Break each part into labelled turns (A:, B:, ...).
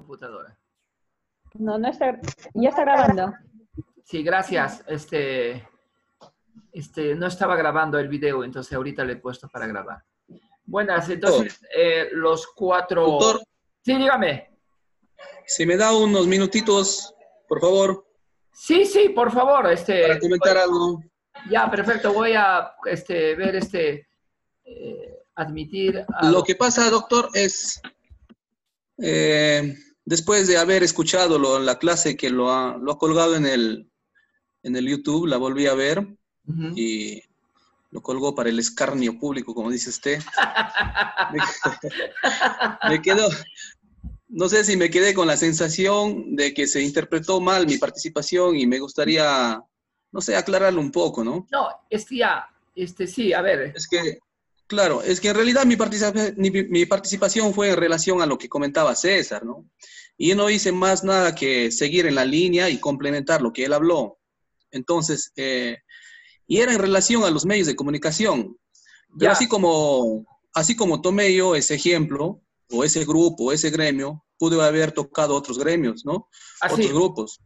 A: computadora.
B: No, no está, ya está grabando.
A: Sí, gracias. No estaba grabando el video, entonces ahorita le he puesto para grabar. Buenas, entonces los cuatro...
C: Doctor,
A: sí, dígame.
C: si me da unos minutitos, por favor,
A: Sí, sí, por favor.
C: para comentar algo.
A: Ya, perfecto. Voy a ver admitir a...
C: Lo que pasa, doctor, es, después de haber escuchado la clase que lo ha colgado en el YouTube, la volví a ver y lo colgó para el escarnio público, como dice usted. Me quedo, no sé si me quedé con la sensación de que se interpretó mal mi participación y me gustaría, no sé, aclararlo un poco, ¿no?
A: No, sí, a ver.
C: Es que, claro, es que en realidad mi participación fue en relación a lo que comentaba César, ¿no? Y yo no hice más nada que seguir en la línea y complementar lo que él habló. Entonces, y era en relación a los medios de comunicación. Pero
A: Ya.
C: así como tomé yo ese ejemplo, o ese grupo, o ese gremio, pude haber tocado otros gremios, ¿no?
A: Así.
C: Otros grupos.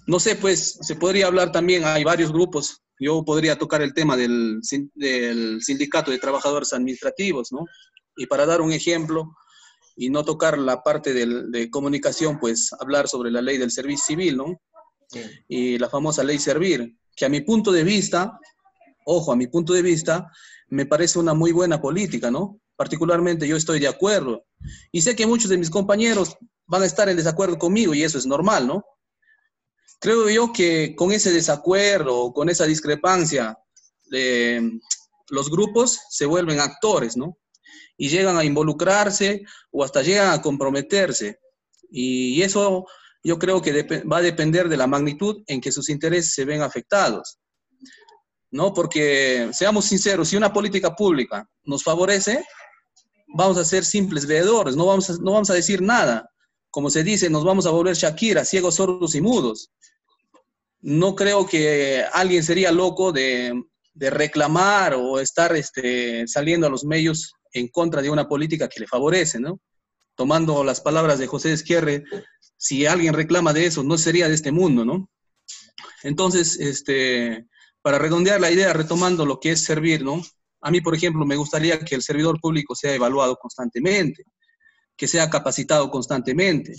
C: No sé, pues, se podría hablar también, hay varios grupos. Yo podría tocar el tema del sindicato de trabajadores administrativos, ¿no? Y para dar un ejemplo, y no tocar la parte de comunicación, pues, hablar sobre la ley del servicio civil, ¿no?
A: Sí.
C: Y la famosa ley Servir, que a mi punto de vista, ojo, a mi punto de vista, me parece una muy buena política, ¿no? Particularmente yo estoy de acuerdo. Y sé que muchos de mis compañeros van a estar en desacuerdo conmigo y eso es normal, ¿no? Creo yo que con ese desacuerdo, con esa discrepancia, los grupos se vuelven actores, ¿no? Y llegan a involucrarse o hasta llegan a comprometerse. Y eso yo creo que va a depender de la magnitud en que sus intereses se ven afectados, ¿no? Porque, seamos sinceros, si una política pública nos favorece, vamos a ser simples veedores, no vamos a decir nada. Como se dice, nos vamos a volver Shakira, ciegos, sordos y mudos. No creo que alguien sería loco de reclamar o estar saliendo a los medios en contra de una política que le favorece, ¿no? Tomando las palabras de José Ezquerre, si alguien reclama de eso, no sería de este mundo, ¿no? Entonces, para redondear la idea, retomando lo que es servir, ¿no? A mí, por ejemplo, me gustaría que el servidor público sea evaluado constantemente, que sea capacitado constantemente,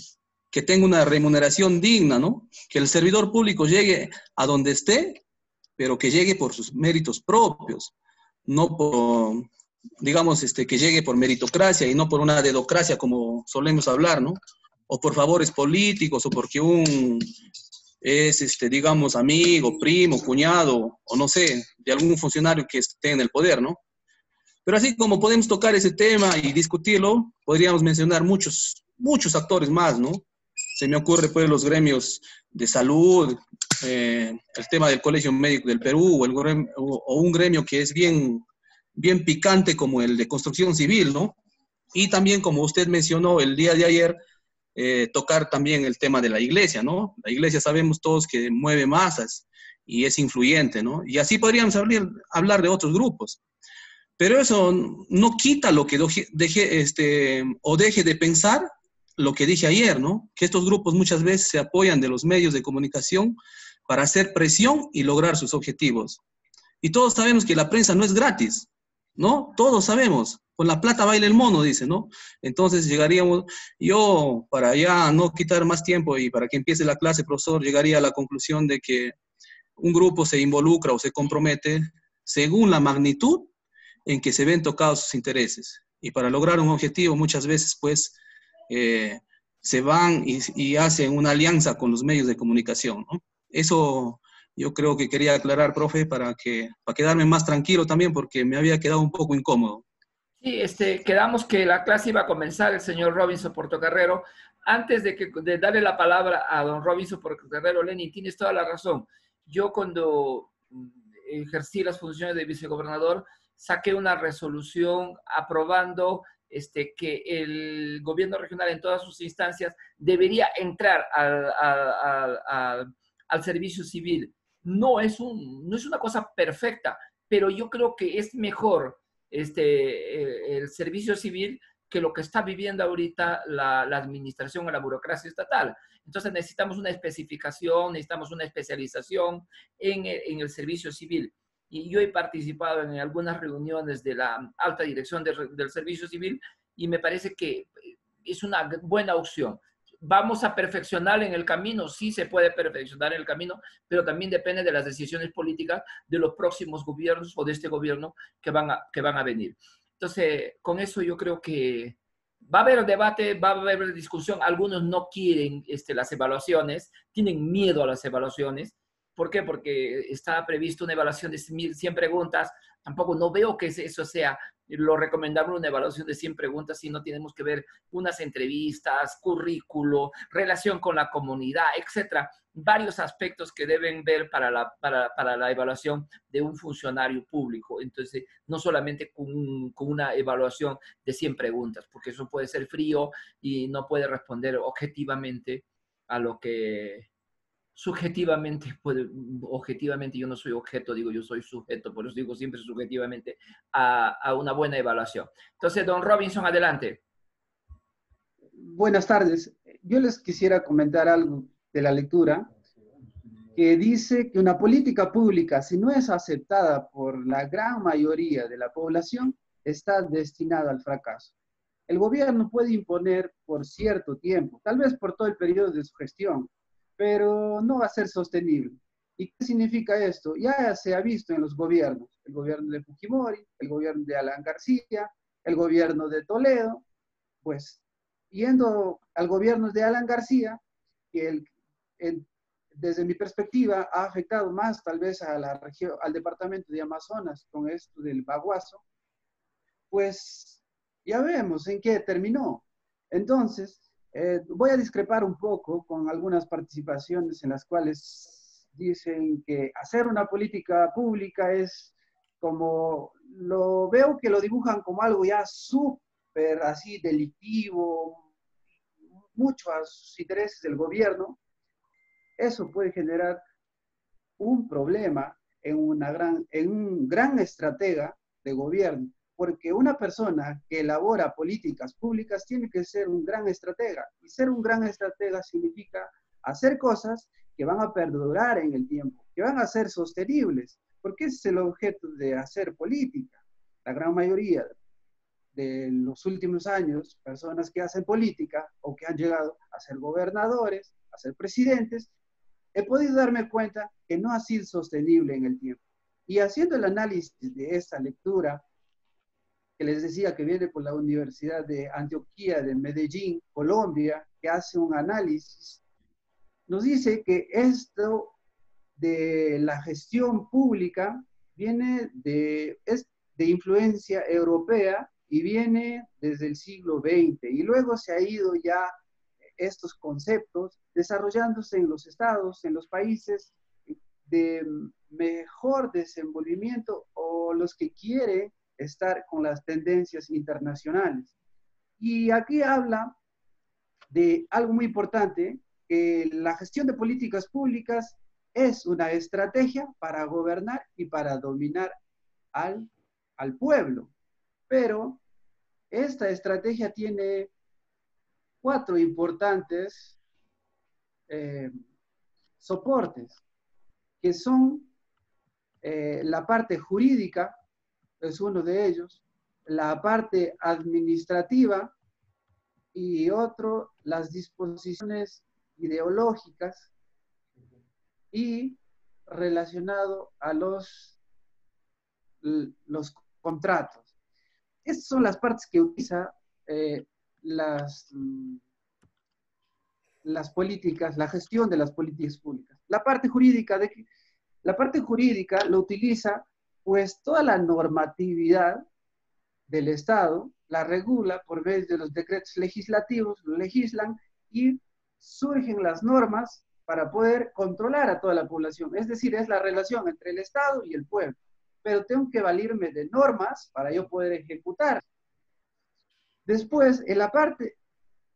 C: que tenga una remuneración digna, ¿no? Que el servidor público llegue a donde esté, pero que llegue por sus méritos propios, no por, digamos, que llegue por meritocracia y no por una dedocracia como solemos hablar, ¿no? O por favores políticos, o porque es, digamos, amigo, primo, cuñado, o no sé, de algún funcionario que esté en el poder, ¿no? Pero así como podemos tocar ese tema y discutirlo, podríamos mencionar muchos actores más, ¿no? Se me ocurre, pues, los gremios de salud, el tema del Colegio Médico del Perú, o un gremio que es bien picante como el de construcción civil, ¿no? Y también, como usted mencionó el día de ayer, tocar también el tema de la iglesia, ¿no? La iglesia sabemos todos que mueve masas y es influyente, ¿no? Y así podríamos hablar de otros grupos. Pero eso no quita lo que deje de pensar lo que dije ayer, ¿no? Que estos grupos muchas veces se apoyan de los medios de comunicación para hacer presión y lograr sus objetivos. Y todos sabemos que la prensa no es gratis, ¿no? Todos sabemos. Con la plata baila el mono, dice, ¿no? Entonces llegaríamos, yo, para ya no quitar más tiempo y para que empiece la clase, profesor, llegaría a la conclusión de que un grupo se involucra o se compromete según la magnitud en que se ven tocados sus intereses. Y para lograr un objetivo muchas veces, pues, se van y hacen una alianza con los medios de comunicación, ¿no? Eso yo creo que quería aclarar, profe, para quedarme más tranquilo también, porque me había quedado un poco incómodo.
A: Sí, quedamos que la clase iba a comenzar el señor Robinson Portocarrero. Antes de darle la palabra a don Robinson Portocarrero, Lenin, tienes toda la razón. Yo cuando ejercí las funciones de vicegobernador, saqué una resolución aprobando que el gobierno regional en todas sus instancias debería entrar al servicio civil. No es una cosa perfecta, pero yo creo que es mejor el servicio civil que lo que está viviendo ahorita la administración o la burocracia estatal. Entonces necesitamos una especificación, necesitamos una especialización en el servicio civil. Y yo he participado en algunas reuniones de la alta dirección del servicio civil y me parece que es una buena opción. ¿Vamos a perfeccionar en el camino? Sí se puede perfeccionar en el camino, pero también depende de las decisiones políticas de los próximos gobiernos o de este gobierno que van a venir. Entonces, con eso yo creo que va a haber debate, va a haber discusión. Algunos no quieren las evaluaciones, tienen miedo a las evaluaciones. ¿Por qué? Porque está previsto una evaluación de 100 preguntas. Tampoco no veo que eso sea lo recomendable, una evaluación de 100 preguntas, si no tenemos que ver unas entrevistas, currículo, relación con la comunidad, etcétera. Varios aspectos que deben ver para la evaluación de un funcionario público. Entonces, no solamente con una evaluación de 100 preguntas, porque eso puede ser frío y no puede responder objetivamente a lo que subjetivamente, objetivamente yo no soy objeto, digo yo soy sujeto, por eso digo siempre subjetivamente, a una buena evaluación. Entonces, don Robinson, adelante.
D: Buenas tardes. Yo les quisiera comentar algo de la lectura que dice que una política pública, si no es aceptada por la gran mayoría de la población, está destinada al fracaso. El gobierno puede imponer por cierto tiempo, tal vez por todo el periodo de su gestión, pero no va a ser sostenible. ¿Y qué significa esto? Ya se ha visto en los gobiernos, el gobierno de Fujimori, el gobierno de Alan García, el gobierno de Toledo, pues yendo al gobierno de Alan García, que desde mi perspectiva ha afectado más tal vez a la región, al departamento de Amazonas con esto del baguazo, pues ya vemos en qué terminó. Entonces, voy a discrepar un poco con algunas participaciones en las cuales dicen que hacer una política pública es como, lo veo que lo dibujan como algo ya súper así delictivo, mucho a sus intereses del gobierno. Eso puede generar un problema en un gran estratega de gobierno, porque una persona que elabora políticas públicas tiene que ser un gran estratega, y ser un gran estratega significa hacer cosas que van a perdurar en el tiempo, que van a ser sostenibles, porque ese es el objeto de hacer política. La gran mayoría de los últimos años, personas que hacen política o que han llegado a ser gobernadores, a ser presidentes, he podido darme cuenta que no ha sido sostenible en el tiempo. Y haciendo el análisis de esta lectura, que les decía que viene por la Universidad de Antioquia de Medellín, Colombia, que hace un análisis, nos dice que esto de la gestión pública es de influencia europea y viene desde el siglo XX, y luego se ha ido ya estos conceptos desarrollándose en los estados, en los países de mejor desenvolvimiento o los que quieren estar con las tendencias internacionales. Y aquí habla de algo muy importante, que la gestión de políticas públicas es una estrategia para gobernar y para dominar al pueblo. Pero esta estrategia tiene 4 importantes soportes, que son la parte jurídica, es uno de ellos, la parte administrativa y otro, las disposiciones ideológicas y relacionado a los contratos. Estas son las partes que utiliza las políticas, la gestión de las políticas públicas. La parte jurídica lo utiliza pues toda la normatividad del Estado, la regula por medio de los decretos legislativos, lo legislan y surgen las normas para poder controlar a toda la población. Es decir, es la relación entre el Estado y el pueblo. Pero tengo que valirme de normas para yo poder ejecutar. Después, en la parte,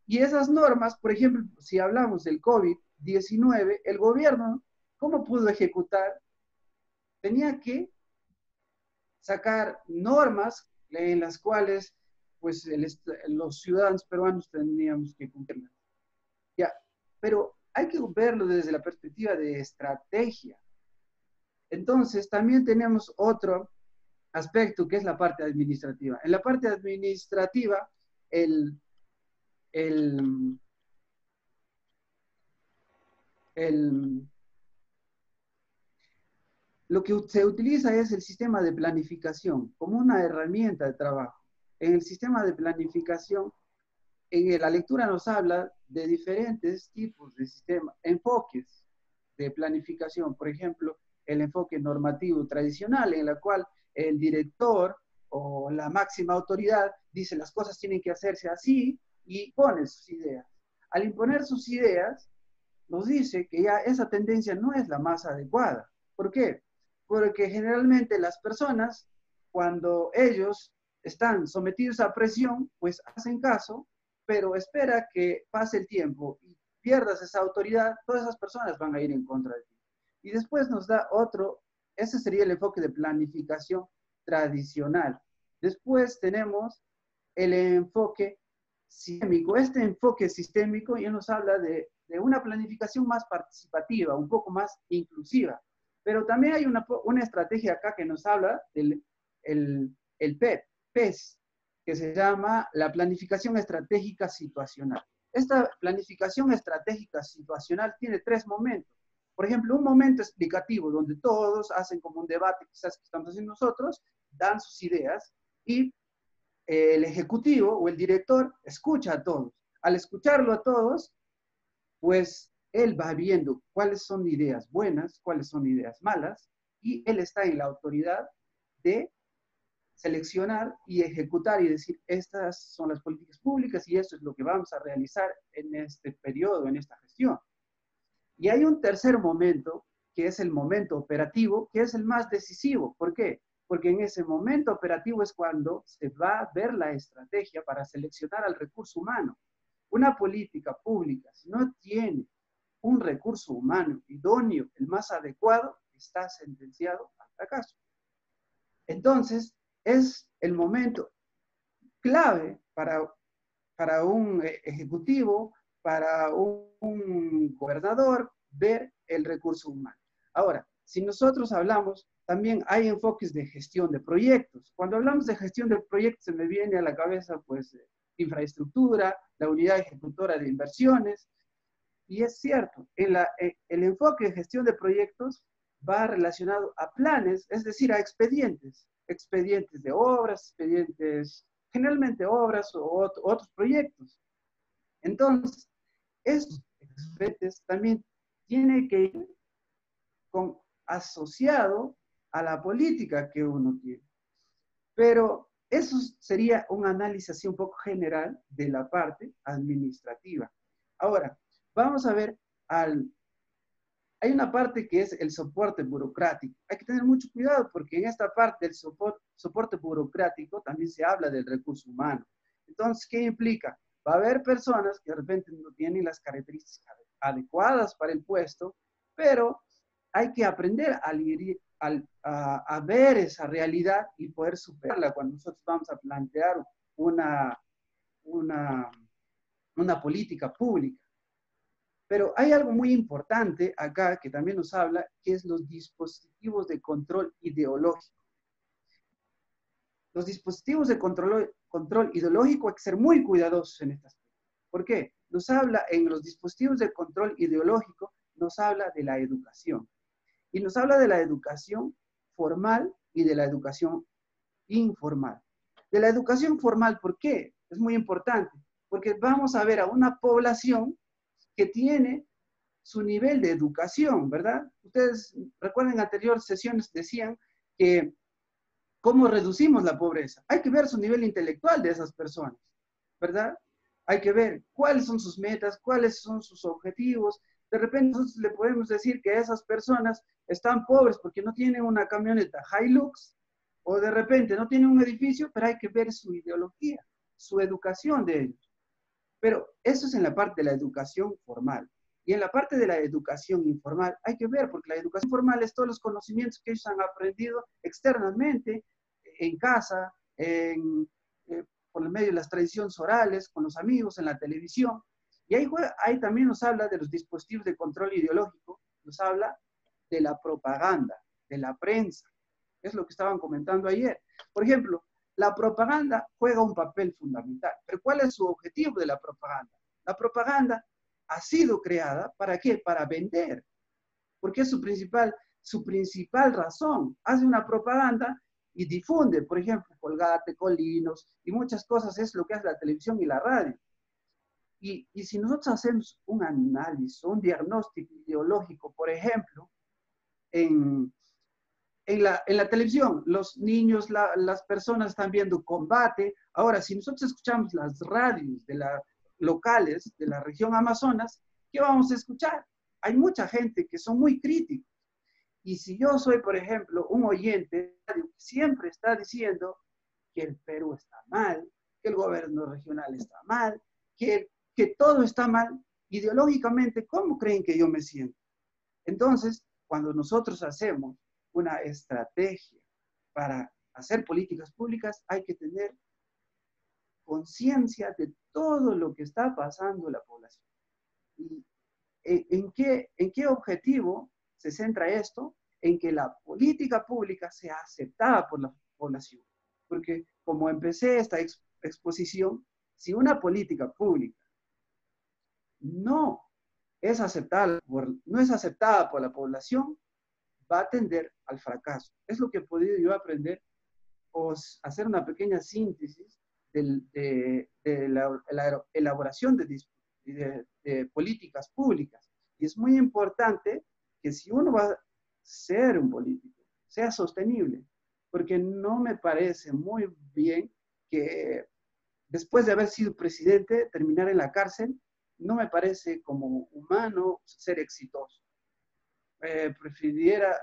D: y esas normas, por ejemplo, si hablamos del COVID-19, el gobierno, ¿cómo pudo ejecutar? Tenía que sacar normas en las cuales pues los ciudadanos peruanos teníamos que cumplirlas. Ya, pero hay que verlo desde la perspectiva de estrategia. Entonces, también tenemos otro aspecto que es la parte administrativa. En la parte administrativa, lo que se utiliza es el sistema de planificación como una herramienta de trabajo. En el sistema de planificación, en la lectura nos habla de diferentes tipos de sistemas, enfoques de planificación. Por ejemplo, el enfoque normativo tradicional, en la cual el director o la máxima autoridad dice las cosas tienen que hacerse así y pone sus ideas. Al imponer sus ideas, nos dice que ya esa tendencia no es la más adecuada. ¿Por qué? Porque generalmente las personas, cuando ellos están sometidos a presión, pues hacen caso, pero espera que pase el tiempo y pierdas esa autoridad, todas esas personas van a ir en contra de ti. Y después nos da otro, ese sería el enfoque de planificación tradicional. Después tenemos el enfoque sistémico. Este enfoque sistémico ya nos habla de una planificación más participativa, un poco más inclusiva. Pero también hay una estrategia acá que nos habla del el PES, que se llama la planificación estratégica situacional. Esta planificación estratégica situacional tiene 3 momentos. Por ejemplo, un momento explicativo donde todos hacen como un debate, quizás que estamos haciendo nosotros, dan sus ideas y el ejecutivo o el director escucha a todos. Al escucharlo a todos, pues él va viendo cuáles son ideas buenas, cuáles son ideas malas, y él está en la autoridad de seleccionar y ejecutar y decir, estas son las políticas públicas y esto es lo que vamos a realizar en este periodo, en esta gestión. Y hay un tercer momento, que es el momento operativo, que es el más decisivo. ¿Por qué? Porque en ese momento operativo es cuando se va a ver la estrategia para seleccionar al recurso humano. Una política pública, si no tiene un recurso humano idóneo, el más adecuado, está sentenciado al fracaso. Entonces, es el momento clave para un ejecutivo, para un gobernador, ver el recurso humano. Ahora, si nosotros hablamos, también hay enfoques de gestión de proyectos. Cuando hablamos de gestión de proyectos, se me viene a la cabeza, pues, infraestructura, la unidad ejecutora de inversiones, y es cierto, el enfoque de gestión de proyectos va relacionado a planes, es decir, a expedientes de obras, expedientes, generalmente obras o otros proyectos. Entonces, esos expedientes también tienen que ir asociado a la política que uno tiene. Pero eso sería un análisis así un poco general de la parte administrativa. Ahora, vamos a ver hay una parte que es el soporte burocrático. Hay que tener mucho cuidado porque en esta parte del soporte burocrático también se habla del recurso humano. Entonces, ¿qué implica? Va a haber personas que de repente no tienen las características adecuadas para el puesto, pero hay que aprender a ver esa realidad y poder superarla cuando nosotros vamos a plantear una política pública. Pero hay algo muy importante acá que también nos habla, que es los dispositivos de control ideológico. Los dispositivos de control ideológico hay que ser muy cuidadosos en estas cosas. ¿Por qué? Nos habla, en los dispositivos de control ideológico, nos habla de la educación. Y nos habla de la educación formal y de la educación informal. De la educación formal, ¿por qué? Es muy importante, porque vamos a ver a una población que tiene su nivel de educación, ¿verdad? Ustedes recuerden, en anteriores sesiones decían que ¿cómo reducimos la pobreza? Hay que ver su nivel intelectual de esas personas, ¿verdad? Hay que ver cuáles son sus metas, cuáles son sus objetivos. De repente nosotros le podemos decir que esas personas están pobres porque no tienen una camioneta Hilux, o de repente no tienen un edificio, pero hay que ver su ideología, su educación de ellos. Pero eso es en la parte de la educación formal. Y en la parte de la educación informal hay que ver, porque la educación formal es todos los conocimientos que ellos han aprendido externamente, en casa, por el medio de las tradiciones orales, con los amigos, en la televisión. Y ahí también nos habla de los dispositivos de control ideológico, nos habla de la propaganda, de la prensa. Es lo que estaban comentando ayer. Por ejemplo, la propaganda juega un papel fundamental. Pero ¿cuál es su objetivo de la propaganda? La propaganda ha sido creada, ¿para qué? Para vender. Porque es su principal razón. Hace una propaganda y difunde, por ejemplo, Colgate, Colinos y muchas cosas, es lo que hace la televisión y la radio. Y si nosotros hacemos un análisis, un diagnóstico ideológico, por ejemplo, en la televisión, los niños, las personas están viendo combate. Ahora, si nosotros escuchamos las radios locales de la región Amazonas, ¿qué vamos a escuchar? Hay mucha gente que son muy críticos. Y si yo soy, por ejemplo, un oyente que siempre está diciendo que el Perú está mal, que el gobierno regional está mal, que todo está mal, ideológicamente, ¿cómo creen que yo me siento? Entonces, cuando nosotros hacemos una estrategia para hacer políticas públicas, hay que tener conciencia de todo lo que está pasando en la población. ¿Y en qué objetivo se centra esto? En que la política pública sea aceptada por la población. Porque como empecé esta exposición, si una política pública no es aceptada por la población, va a tender al fracaso. Es lo que he podido yo aprender o hacer una pequeña síntesis de la elaboración de políticas públicas. Y es muy importante que si uno va a ser un político, sea sostenible, porque no me parece muy bien que después de haber sido presidente, terminar en la cárcel, no me parece como humano ser exitoso. Prefiriera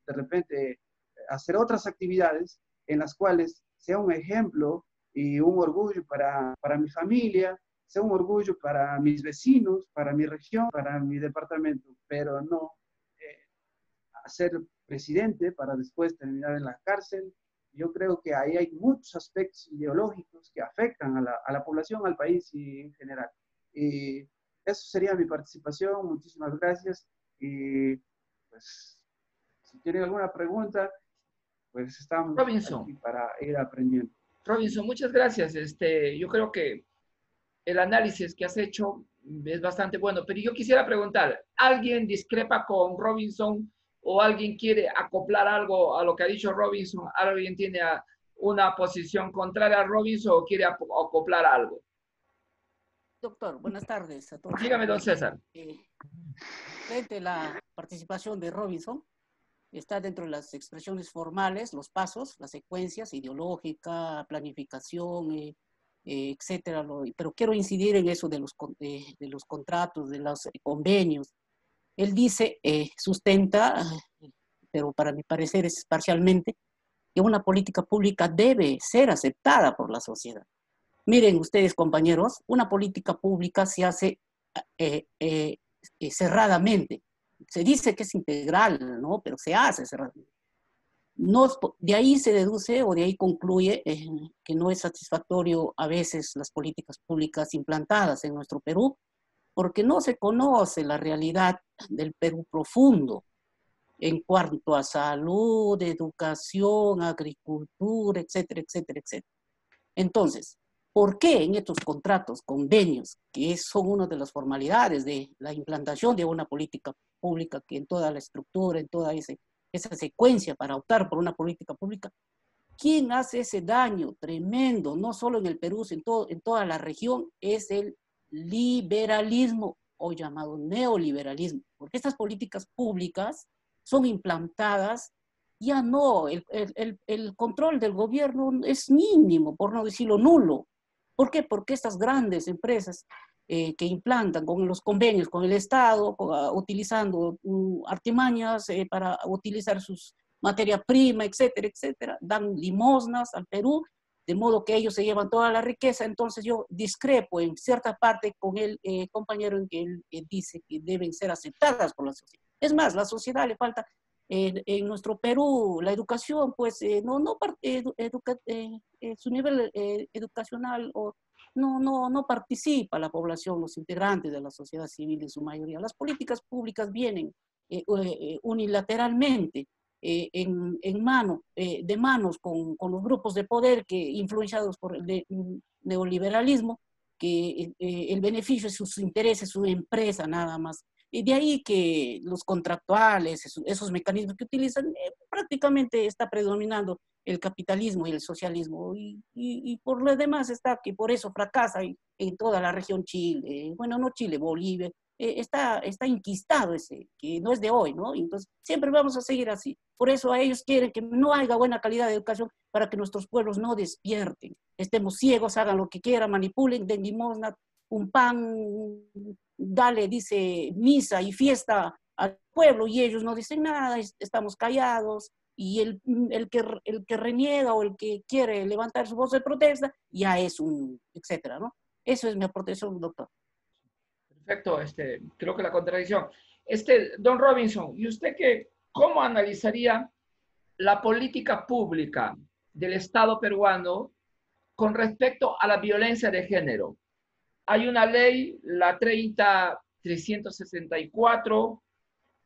D: de repente hacer otras actividades en las cuales sea un ejemplo y un orgullo para mi familia, sea un orgullo para mis vecinos, para mi región, para mi departamento, pero no ser presidente para después terminar en la cárcel. Yo creo que ahí hay muchos aspectos ideológicos que afectan a la población, al país y en general. Y eso sería mi participación. Muchísimas gracias. Y pues, si tienen alguna pregunta, pues estamos aquí para ir aprendiendo.
A: Robinson, muchas gracias. Yo creo que el análisis que has hecho es bastante bueno, pero yo quisiera preguntar, ¿alguien discrepa con Robinson o alguien quiere acoplar algo a lo que ha dicho Robinson? ¿Alguien tiene una posición contraria a Robinson o quiere acoplar algo?
E: Doctor, buenas tardes a todos.
A: Dígame, don César.
E: Frente a la participación de Robinson, está dentro de las expresiones formales, los pasos, las secuencias ideológica, planificación, etcétera. Pero quiero incidir en eso de los contratos, de los convenios. Él dice, sustenta, pero para mi parecer es parcialmente, que una política pública debe ser aceptada por la sociedad. Miren ustedes, compañeros, una política pública se hace cerradamente. Se dice que es integral, ¿no? Pero se hace cerradamente. No, de ahí se deduce o de ahí concluye que no es satisfactorio a veces las políticas públicas implantadas en nuestro Perú, porque no se conoce la realidad del Perú profundo en cuanto a salud, educación, agricultura, etcétera, etcétera, etcétera. Entonces, ¿por qué en estos contratos, convenios, que son una de las formalidades de la implantación de una política pública, que en toda la estructura, en toda esa secuencia para optar por una política pública, quién hace ese daño tremendo, no solo en el Perú, en toda la región, es el liberalismo o llamado neoliberalismo? Porque estas políticas públicas son implantadas, ya no, el control del gobierno es mínimo, por no decirlo nulo. ¿Por qué? Porque estas grandes empresas que implantan con los convenios con el Estado, utilizando artimañas para utilizar sus materia prima, etcétera, etcétera, dan limosnas al Perú, de modo que ellos se llevan toda la riqueza. Entonces yo discrepo en cierta parte con el compañero en que él dice que deben ser aceptadas por la sociedad. Es más, la sociedad le falta En nuestro Perú, la educación, pues, su nivel educacional no participa la población, los integrantes de la sociedad civil en su mayoría. Las políticas públicas vienen unilateralmente de manos con los grupos de poder que, influenciados por el neoliberalismo, que el beneficio es sus intereses, su empresa nada más. Y de ahí que los contractuales, esos mecanismos que utilizan, prácticamente está predominando el capitalismo y el socialismo. Y por lo demás está que por eso fracasa en toda la región Chile, bueno, no Chile, Bolivia, está enquistado ese, que no es de hoy, ¿no? Entonces, siempre vamos a seguir así. Por eso a ellos quieren que no haya buena calidad de educación para que nuestros pueblos no despierten, estemos ciegos, hagan lo que quieran, manipulen, den limosna, un pan, dale, dice, misa y fiesta al pueblo, y ellos no dicen nada, estamos callados, y el que reniega o el que quiere levantar su voz de protesta, ya es etcétera, ¿no? Eso es mi aportación, doctor.
A: Perfecto, creo que la contradicción. Don Robinson, ¿y usted cómo analizaría la política pública del Estado peruano con respecto a la violencia de género? Hay una ley, la 30364,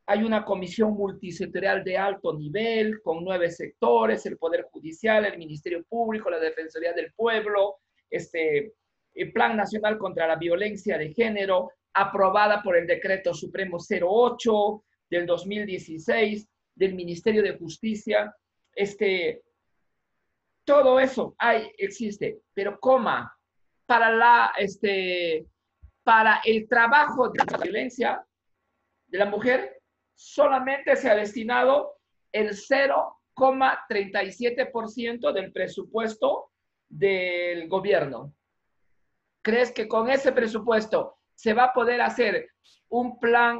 A: hay una comisión multisectorial de alto nivel con 9 sectores, el Poder Judicial, el Ministerio Público, la Defensoría del Pueblo, el Plan Nacional contra la Violencia de Género, aprobada por el Decreto Supremo 08 del 2016 del Ministerio de Justicia. Todo eso existe, pero para el trabajo de la violencia de la mujer solamente se ha destinado el 0,37% del presupuesto del gobierno. ¿Crees que con ese presupuesto se va a poder hacer un plan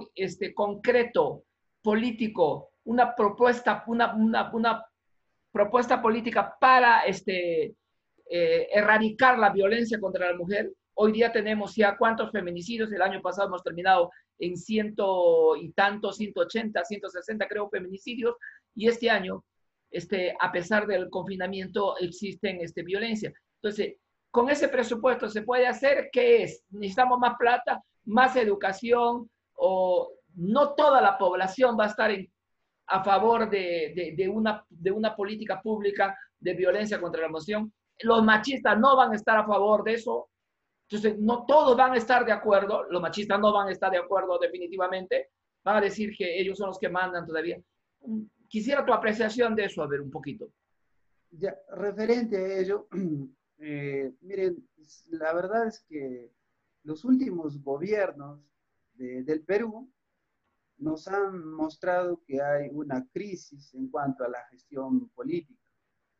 A: concreto, político, una propuesta política para erradicar la violencia contra la mujer? Hoy día tenemos ya cuántos feminicidios, el año pasado hemos terminado en 100 y tantos, 180, 160 creo feminicidios, y este año, a pesar del confinamiento, existen violencia. Entonces, con ese presupuesto se puede hacer, ¿qué es? Necesitamos más plata, más educación, o no toda la población va a estar a favor de una política pública de violencia contra la mujer. Los machistas no van a estar a favor de eso. Entonces, no todos van a estar de acuerdo. Los machistas no van a estar de acuerdo definitivamente. Van a decir que ellos son los que mandan todavía. Quisiera tu apreciación de eso, a ver, un poquito.
D: Ya, referente a ello, miren, la verdad es que los últimos gobiernos del Perú nos han mostrado que hay una crisis en cuanto a la gestión política.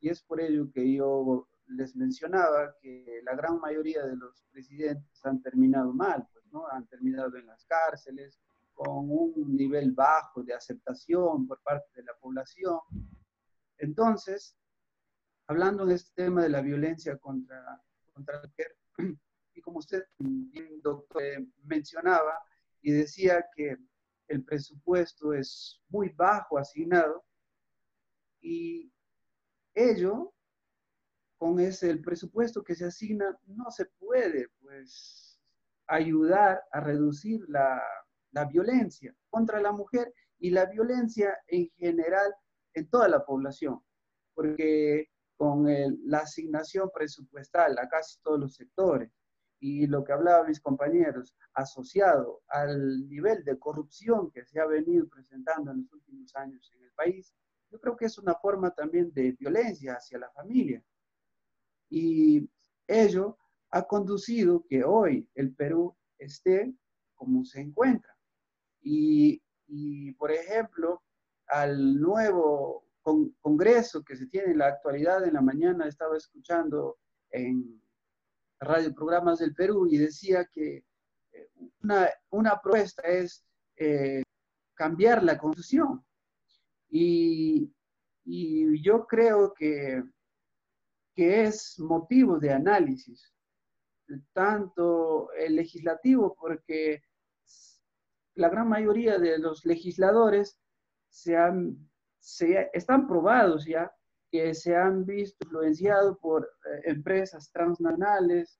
D: Y es por ello que yo les mencionaba que la gran mayoría de los presidentes han terminado mal, pues, ¿no? Han terminado en las cárceles, con un nivel bajo de aceptación por parte de la población. Entonces, hablando de este tema de la violencia contra la mujer, y como usted, doctor, mencionaba y decía que el presupuesto es muy bajo asignado, y ello, con el presupuesto que se asigna, no se puede, pues, ayudar a reducir la violencia contra la mujer y la violencia en general en toda la población, porque con la asignación presupuestal a casi todos los sectores y lo que hablaban mis compañeros, asociado al nivel de corrupción que se ha venido presentando en los últimos años en el país, yo creo que es una forma también de violencia hacia la familia. Y ello ha conducido que hoy el Perú esté como se encuentra. Y por ejemplo, al nuevo congreso que se tiene en la actualidad, en la mañana estaba escuchando en Radio Programas del Perú y decía que una propuesta es cambiar la Constitución. Y yo creo que es motivo de análisis, tanto el legislativo, porque la gran mayoría de los legisladores se han están probados ya, que se han visto influenciados por empresas transnacionales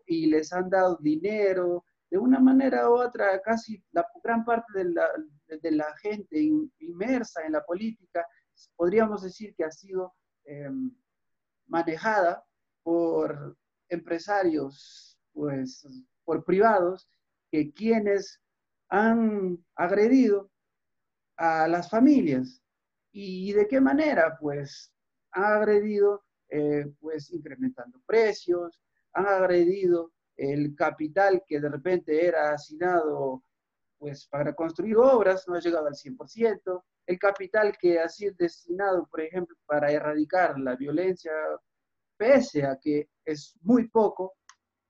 D: y les han dado dinero, de una manera u otra, casi la gran parte de la gente inmersa en la política, podríamos decir que ha sido manejada por empresarios, pues, por privados, que quienes han agredido a las familias. ¿Y de qué manera? Pues han agredido, pues, incrementando precios, han agredido el capital que de repente era asignado, pues, para construir obras, no ha llegado al 100%, el capital que ha sido destinado, por ejemplo, para erradicar la violencia, pese a que es muy poco,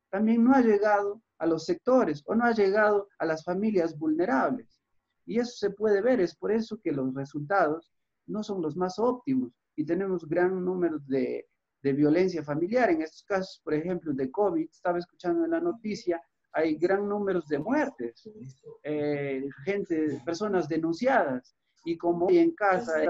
D: también no ha llegado a los sectores o no ha llegado a las familias vulnerables. Y eso se puede ver, es por eso que los resultados no son los más óptimos y tenemos gran número de violencia familiar. En estos casos, por ejemplo, de COVID, estaba escuchando en la noticia, hay gran número de muertes, personas denunciadas, y como hoy en casa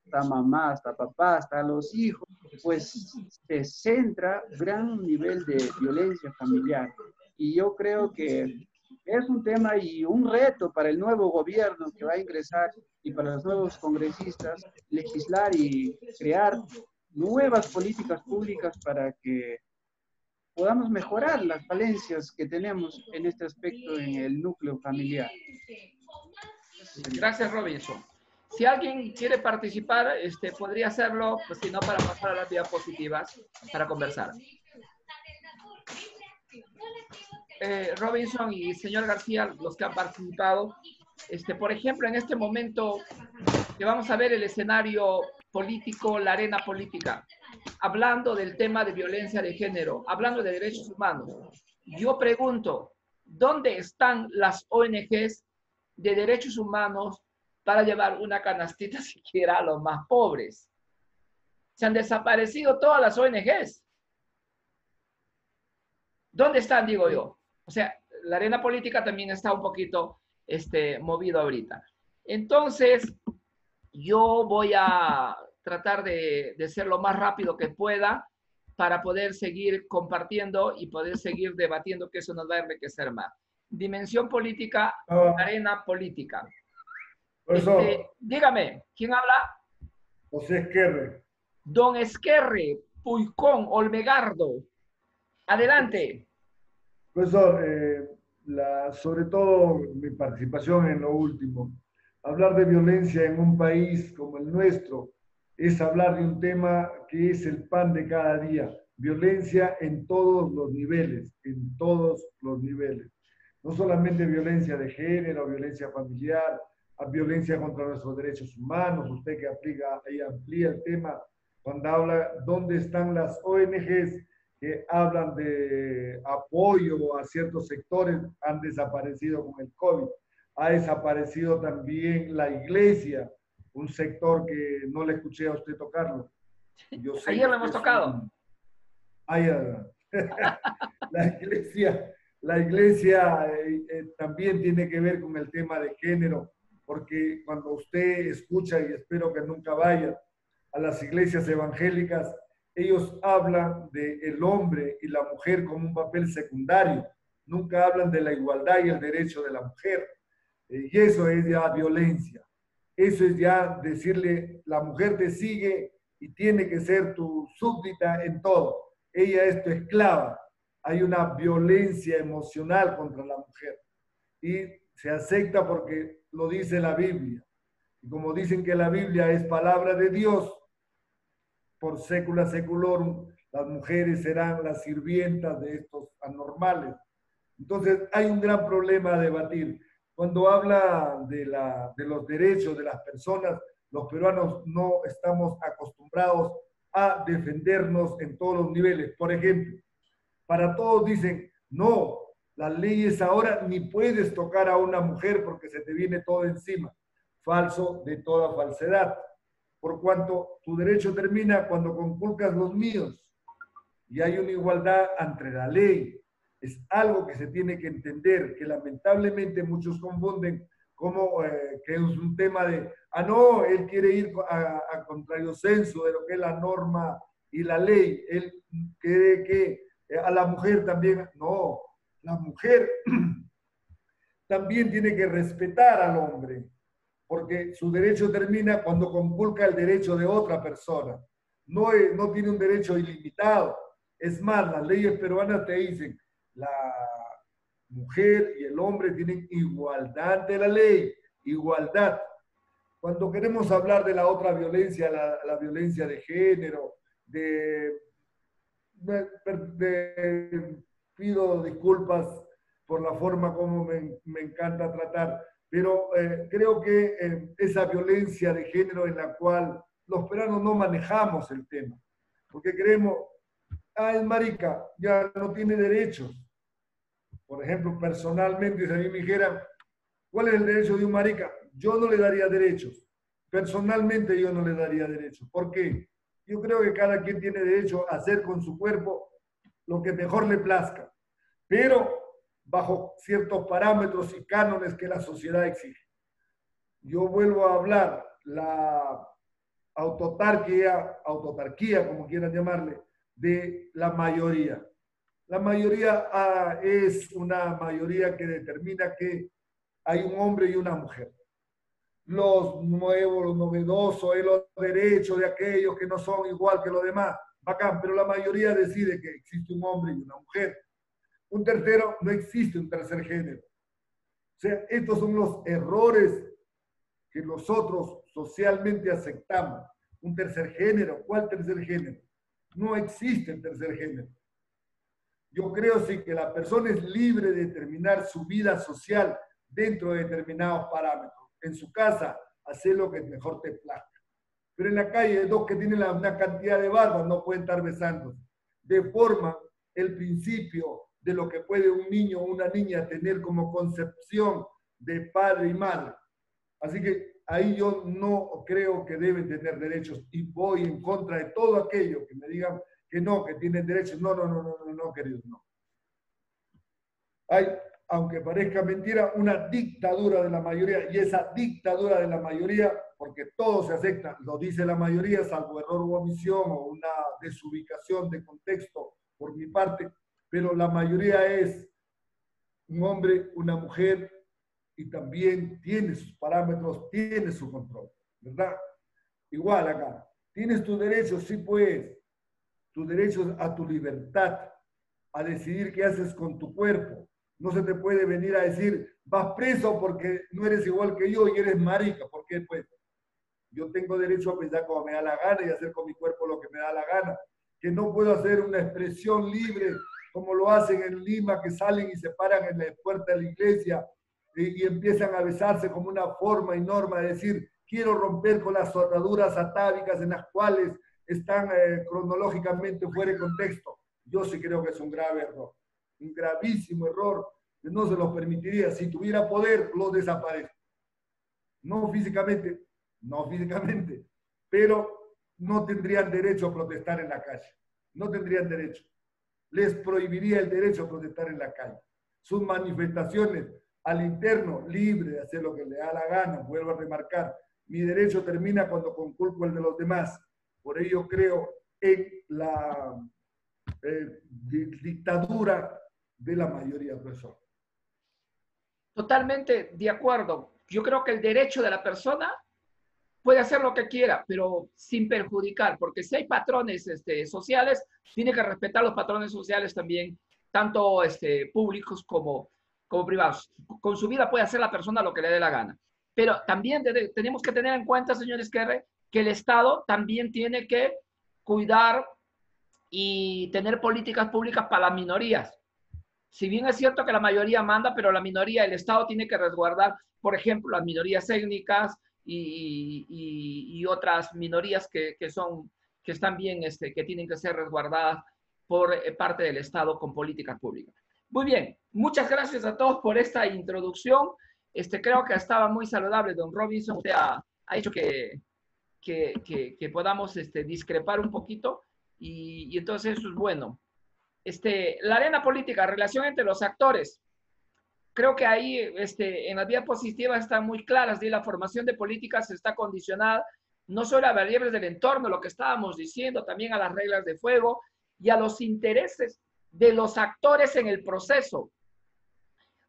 D: está mamá, está papá, está los hijos, pues se centra gran nivel de violencia familiar. Y yo creo que es un tema y un reto para el nuevo gobierno que va a ingresar y para los nuevos congresistas legislar y crear nuevas políticas públicas para que podamos mejorar las falencias que tenemos en este aspecto en el núcleo familiar.
A: Gracias, Robinson. Si alguien quiere participar, podría hacerlo, pues si no, para pasar a las diapositivas para conversar. Robinson y señor García, los que han participado, por ejemplo, en este momento que vamos a ver el escenario político, la arena política, hablando del tema de violencia de género, hablando de derechos humanos. Yo pregunto, ¿dónde están las ONGs de derechos humanos para llevar una canastita siquiera a los más pobres? Se han desaparecido todas las ONGs. ¿Dónde están, digo yo? O sea, la arena política también está un poquito movido ahorita. Entonces, yo voy a tratar de ser lo más rápido que pueda para poder seguir compartiendo y poder seguir debatiendo, que eso nos va a enriquecer más. Dimensión política, arena política.
F: Profesor.
A: Dígame, ¿quién habla?
F: José Esquerre.
A: Don Esquerre, Puicón, Olmegardo. Adelante.
F: Profesor, sobre todo mi participación en lo último. Hablar de violencia en un país como el nuestro es hablar de un tema que es el pan de cada día. Violencia en todos los niveles, en todos los niveles. No solamente violencia de género, violencia familiar, violencia contra nuestros derechos humanos. Usted que aplica y amplía el tema cuando habla dónde están las ONGs que hablan de apoyo a ciertos sectores, han desaparecido con el COVID. Ha desaparecido también la iglesia, un sector que no le escuché a usted tocarlo. Yo sé
A: ayer lo hemos tocado.
F: La iglesia también tiene que ver con el tema de género, porque cuando usted escucha, y espero que nunca vaya, a las iglesias evangélicas, ellos hablan del hombre y la mujer como un papel secundario. Nunca hablan de la igualdad y el derecho de la mujer. Y eso es ya violencia. Eso es ya decirle, la mujer te sigue y tiene que ser tu súbdita en todo. Ella es tu esclava. Hay una violencia emocional contra la mujer. Y se acepta porque lo dice la Biblia. Y como dicen que la Biblia es palabra de Dios, por sécula seculorum, las mujeres serán las sirvientas de estos anormales. Entonces, hay un gran problema a debatir. Cuando habla de los derechos de las personas, los peruanos no estamos acostumbrados a defendernos en todos los niveles. Por ejemplo, para todos dicen, no, las leyes ahora ni puedes tocar a una mujer porque se te viene todo encima. Falso de toda falsedad. Por cuanto tu derecho termina cuando conculcas los míos y hay una igualdad ante la ley. Es algo que se tiene que entender, que lamentablemente muchos confunden como que es un tema de, no, él quiere ir a contrario senso de lo que es la norma y la ley. Él cree que a la mujer también, no, la mujer también tiene que respetar al hombre, porque su derecho termina cuando conculca el derecho de otra persona. No, no tiene un derecho ilimitado. Es más, las leyes peruanas te dicen, la mujer y el hombre tienen igualdad de la ley, igualdad. Cuando queremos hablar de la otra violencia, la violencia de género, pido disculpas por la forma como me encanta tratar, pero creo que esa violencia de género en la cual los peruanos no manejamos el tema, porque creemos, es marica, ya no tiene derechos. Por ejemplo, personalmente, si a mí me dijeran, ¿cuál es el derecho de un marica? Yo no le daría derechos. Personalmente yo no le daría derechos. ¿Por qué? Yo creo que cada quien tiene derecho a hacer con su cuerpo lo que mejor le plazca, pero bajo ciertos parámetros y cánones que la sociedad exige. Yo vuelvo a hablar, la autotarquía, como quieran llamarle, de la mayoría. La mayoría es una mayoría que determina que hay un hombre y una mujer. Los nuevos, los novedosos, los derechos de aquellos que no son igual que los demás, bacán, pero la mayoría decide que existe un hombre y una mujer. Un tercero, no existe un tercer género. O sea, estos son los errores que nosotros socialmente aceptamos. Un tercer género, ¿cuál tercer género? No existe el tercer género. Yo creo sí que la persona es libre de determinar su vida social dentro de determinados parámetros. En su casa, hacer lo que mejor te plazca. Pero en la calle, dos que tienen una cantidad de barbas no pueden estar besándose. Deforman el principio de lo que puede un niño o una niña tener como concepción de padre y madre. Así que ahí yo no creo que deben tener derechos y voy en contra de todo aquello que me digan que no, que tienen derechos. No, queridos, no. Hay, aunque parezca mentira, una dictadura de la mayoría, y esa dictadura de la mayoría, porque todo se acepta, lo dice la mayoría, salvo error u omisión o una desubicación de contexto por mi parte, pero la mayoría es un hombre, una mujer, y también tiene sus parámetros, tiene su control, ¿verdad? Igual acá, tienes tus derechos, sí puedes, tus derechos a tu libertad, a decidir qué haces con tu cuerpo. No se te puede venir a decir, vas preso porque no eres igual que yo y eres marica. ¿Por qué? Pues yo tengo derecho a pensar como me da la gana y hacer con mi cuerpo lo que me da la gana. Que no puedo hacer una expresión libre como lo hacen en Lima, que salen y se paran en la puerta de la iglesia y empiezan a besarse como una forma y norma de decir, quiero romper con las ataduras atávicas en las cuales están cronológicamente fuera de contexto. Yo sí creo que es un grave error, un gravísimo error, que no se los permitiría. Si tuviera poder, lo desaparezco. No físicamente, pero no tendrían derecho a protestar en la calle. No tendrían derecho. Les prohibiría el derecho a protestar en la calle. Sus manifestaciones al interno, libre de hacer lo que le da la gana, vuelvo a remarcar, mi derecho termina cuando conculco el de los demás. Por ello creo en la dictadura de la mayoría de personas.
A: Totalmente de acuerdo. Yo creo que el derecho de la persona puede hacer lo que quiera, pero sin perjudicar, porque si hay patrones sociales, tiene que respetar los patrones sociales también, tanto públicos como privados. Con su vida puede hacer la persona lo que le dé la gana. Pero también tenemos que tener en cuenta, señor Esquerre, que el Estado también tiene que cuidar y tener políticas públicas para las minorías. Si bien es cierto que la mayoría manda, pero la minoría, el Estado tiene que resguardar, por ejemplo, las minorías étnicas y otras minorías que están bien, que tienen que ser resguardadas por parte del Estado con políticas públicas. Muy bien, muchas gracias a todos por esta introducción. Creo que estaba muy saludable, don Robinson. Usted ha hecho que podamos discrepar un poquito y entonces eso es bueno. La arena política, relación entre los actores. creo que ahí en las diapositivas están muy claras, y la formación de políticas está condicionada no solo a variables del entorno, lo que estábamos diciendo, también a las reglas de juego y a los intereses de los actores en el proceso.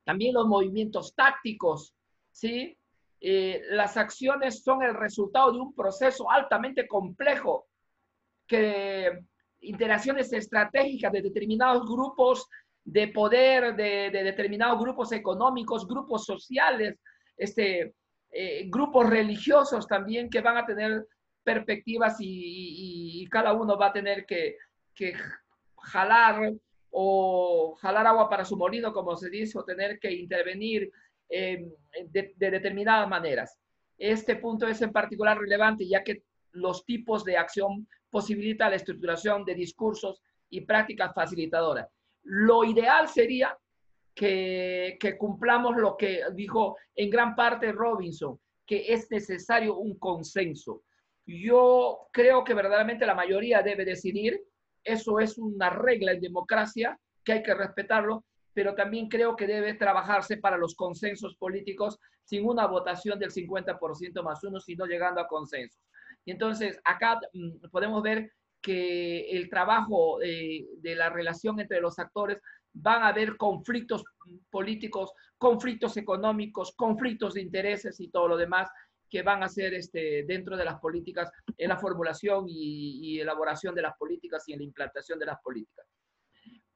A: También los movimientos tácticos, ¿sí? Las acciones son el resultado de un proceso altamente complejo, que interacciones estratégicas de determinados grupos de poder, de determinados grupos económicos, grupos sociales, grupos religiosos también que van a tener perspectivas y cada uno va a tener que jalar o jalar agua para su molino, como se dice, o tener que intervenir de determinadas maneras. Este punto es en particular relevante, ya que los tipos de acción posibilitan la estructuración de discursos y prácticas facilitadoras. Lo ideal sería que cumplamos lo que dijo en gran parte Robinson, que es necesario un consenso. Yo creo que verdaderamente la mayoría debe decidir, eso es una regla en democracia que hay que respetarlo, pero también creo que debe trabajarse para los consensos políticos sin una votación del 50% más uno, sino llegando a consensos. Y entonces acá podemos ver que el trabajo de la relación entre los actores van a haber conflictos políticos, conflictos económicos, conflictos de intereses y todo lo demás que van a ser dentro de las políticas, en la formulación y elaboración de las políticas y en la implantación de las políticas.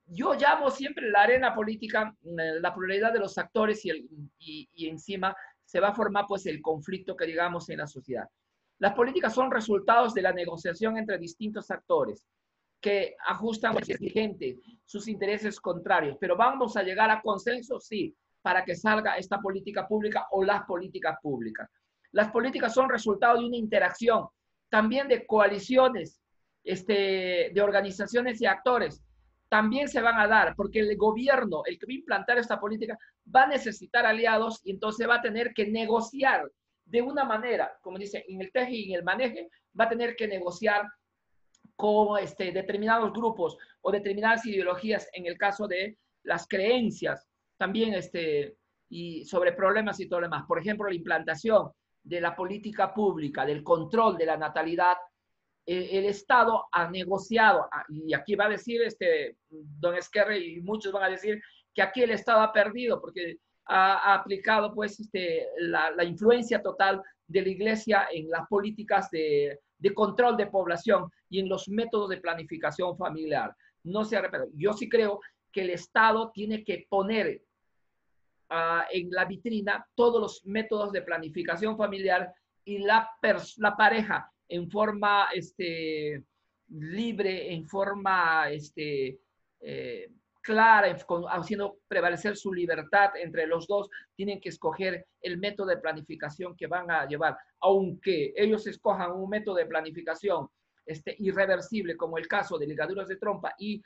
A: Yo llamo siempre la arena política, la pluralidad de los actores y encima se va a formar pues el conflicto que digamos en la sociedad. Las políticas son resultados de la negociación entre distintos actores que ajustan vigente sus intereses contrarios, pero vamos a llegar a consenso, sí, para que salga esta política pública o las políticas públicas. Las políticas son resultado de una interacción, también de coaliciones, de organizaciones y actores. También se van a dar, porque el gobierno, el que va a implantar esta política, va a necesitar aliados y entonces va a tener que negociar de una manera, como dice, en el teje y en el maneje, va a tener que negociar con determinados grupos o determinadas ideologías, en el caso de las creencias, también y sobre problemas y todo lo demás. Por ejemplo, la implantación de la política pública, del control de la natalidad, el Estado ha negociado, y aquí va a decir don Esquerre y muchos van a decir que aquí el Estado ha perdido porque ha aplicado pues la influencia total de la Iglesia en las políticas de control de población y en los métodos de planificación familiar. No se ha repetido. Yo sí creo que el Estado tiene que poner en la vitrina todos los métodos de planificación familiar y la pareja en forma libre, en forma clara, haciendo prevalecer su libertad entre los dos, tienen que escoger el método de planificación que van a llevar. Aunque ellos escojan un método de planificación irreversible, como el caso de ligaduras de trompa y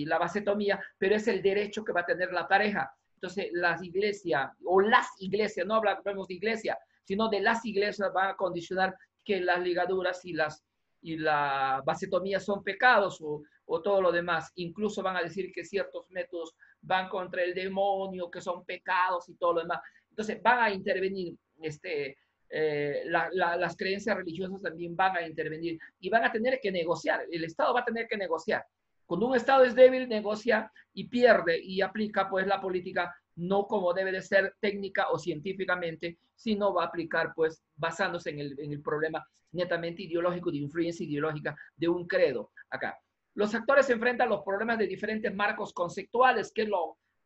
A: la vasectomía, pero es el derecho que va a tener la pareja. Entonces, las iglesias, no hablamos de iglesia, sino de las iglesias van a condicionar que las ligaduras y la vasectomía son pecados o todo lo demás. Incluso van a decir que ciertos métodos van contra el demonio, que son pecados y todo lo demás. Entonces, van a intervenir, las creencias religiosas también van a intervenir y van a tener que negociar. El Estado va a tener que negociar. Cuando un Estado es débil, negocia y pierde y aplica pues la política no como debe de ser técnica o científicamente, sino va a aplicar pues basándose en el problema netamente ideológico, de influencia ideológica de un credo acá. Los actores se enfrentan a los problemas de diferentes marcos conceptuales, que es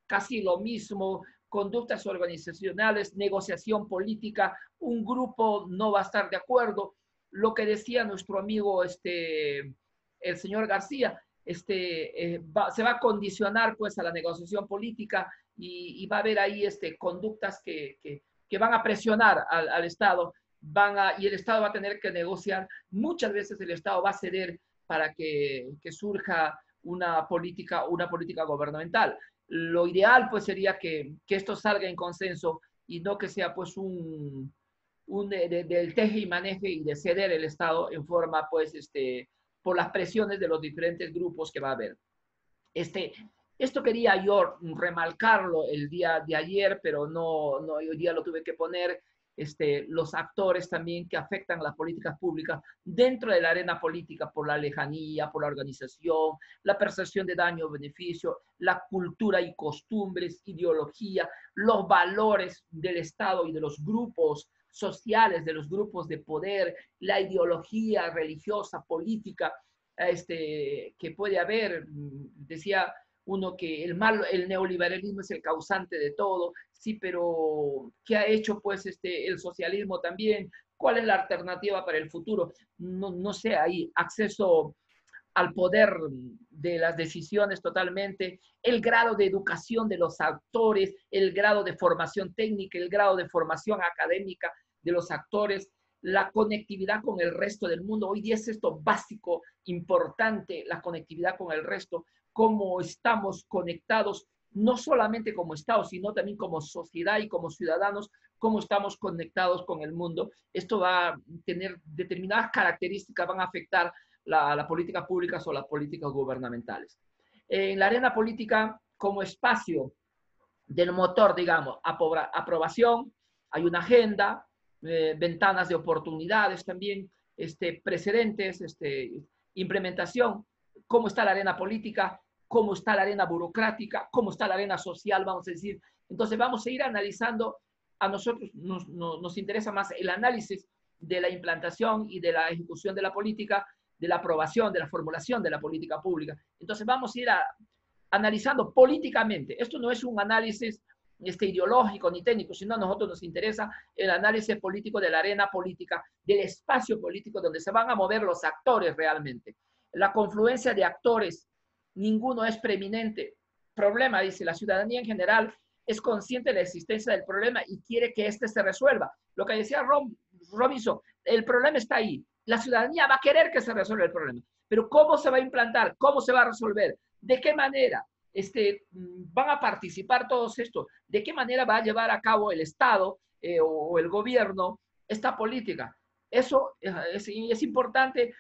A: casi lo mismo, conductas organizacionales, negociación política, un grupo no va a estar de acuerdo. Lo que decía nuestro amigo el señor García, se va a condicionar pues a la negociación política y va a haber ahí conductas que van a presionar al Estado, y el Estado va a tener que negociar. Muchas veces el Estado va a ceder para que surja una política gubernamental. Lo ideal pues sería que esto salga en consenso y no que sea pues del teje y maneje y de ceder el Estado en forma pues por las presiones de los diferentes grupos que va a haber. Esto quería yo remarcarlo el día de ayer, pero no hoy día lo tuve que poner. Los actores también que afectan las políticas públicas dentro de la arena política por la lejanía, por la organización, la percepción de daño o beneficio, la cultura y costumbres, ideología, los valores del Estado y de los grupos sociales, de los grupos de poder, la ideología religiosa, política, que puede haber. Decía uno que el neoliberalismo es el causante de todo. Sí, pero ¿qué ha hecho pues el socialismo también? ¿Cuál es la alternativa para el futuro? No sé, hay acceso al poder de las decisiones totalmente, el grado de educación de los actores, el grado de formación técnica, el grado de formación académica de los actores, la conectividad con el resto del mundo. Hoy día es esto básico, importante, la conectividad con el resto, cómo estamos conectados, no solamente como Estado, sino también como sociedad y como ciudadanos, cómo estamos conectados con el mundo. Esto va a tener determinadas características, van a afectar la política pública o las políticas gubernamentales. En la arena política, como espacio del motor, digamos, aprobación, hay una agenda, ventanas de oportunidades también, precedentes, implementación, cómo está la arena política, cómo está la arena burocrática, cómo está la arena social, vamos a decir. Entonces vamos a ir analizando, a nosotros nos interesa más el análisis de la implantación y de la ejecución de la política, de la aprobación, de la formulación de la política pública. Entonces vamos a ir analizando políticamente. Esto no es un análisis ideológico ni técnico, sino a nosotros nos interesa el análisis político de la arena política, del espacio político donde se van a mover los actores realmente. La confluencia de actores, ninguno es preeminente. Problema, dice, la ciudadanía en general es consciente de la existencia del problema y quiere que éste se resuelva. Lo que decía Robinson, el problema está ahí. La ciudadanía va a querer que se resuelva el problema, pero ¿cómo se va a implantar? ¿Cómo se va a resolver? ¿De qué manera van a participar todos estos? ¿De qué manera va a llevar a cabo el Estado o el gobierno esta política? Eso es importante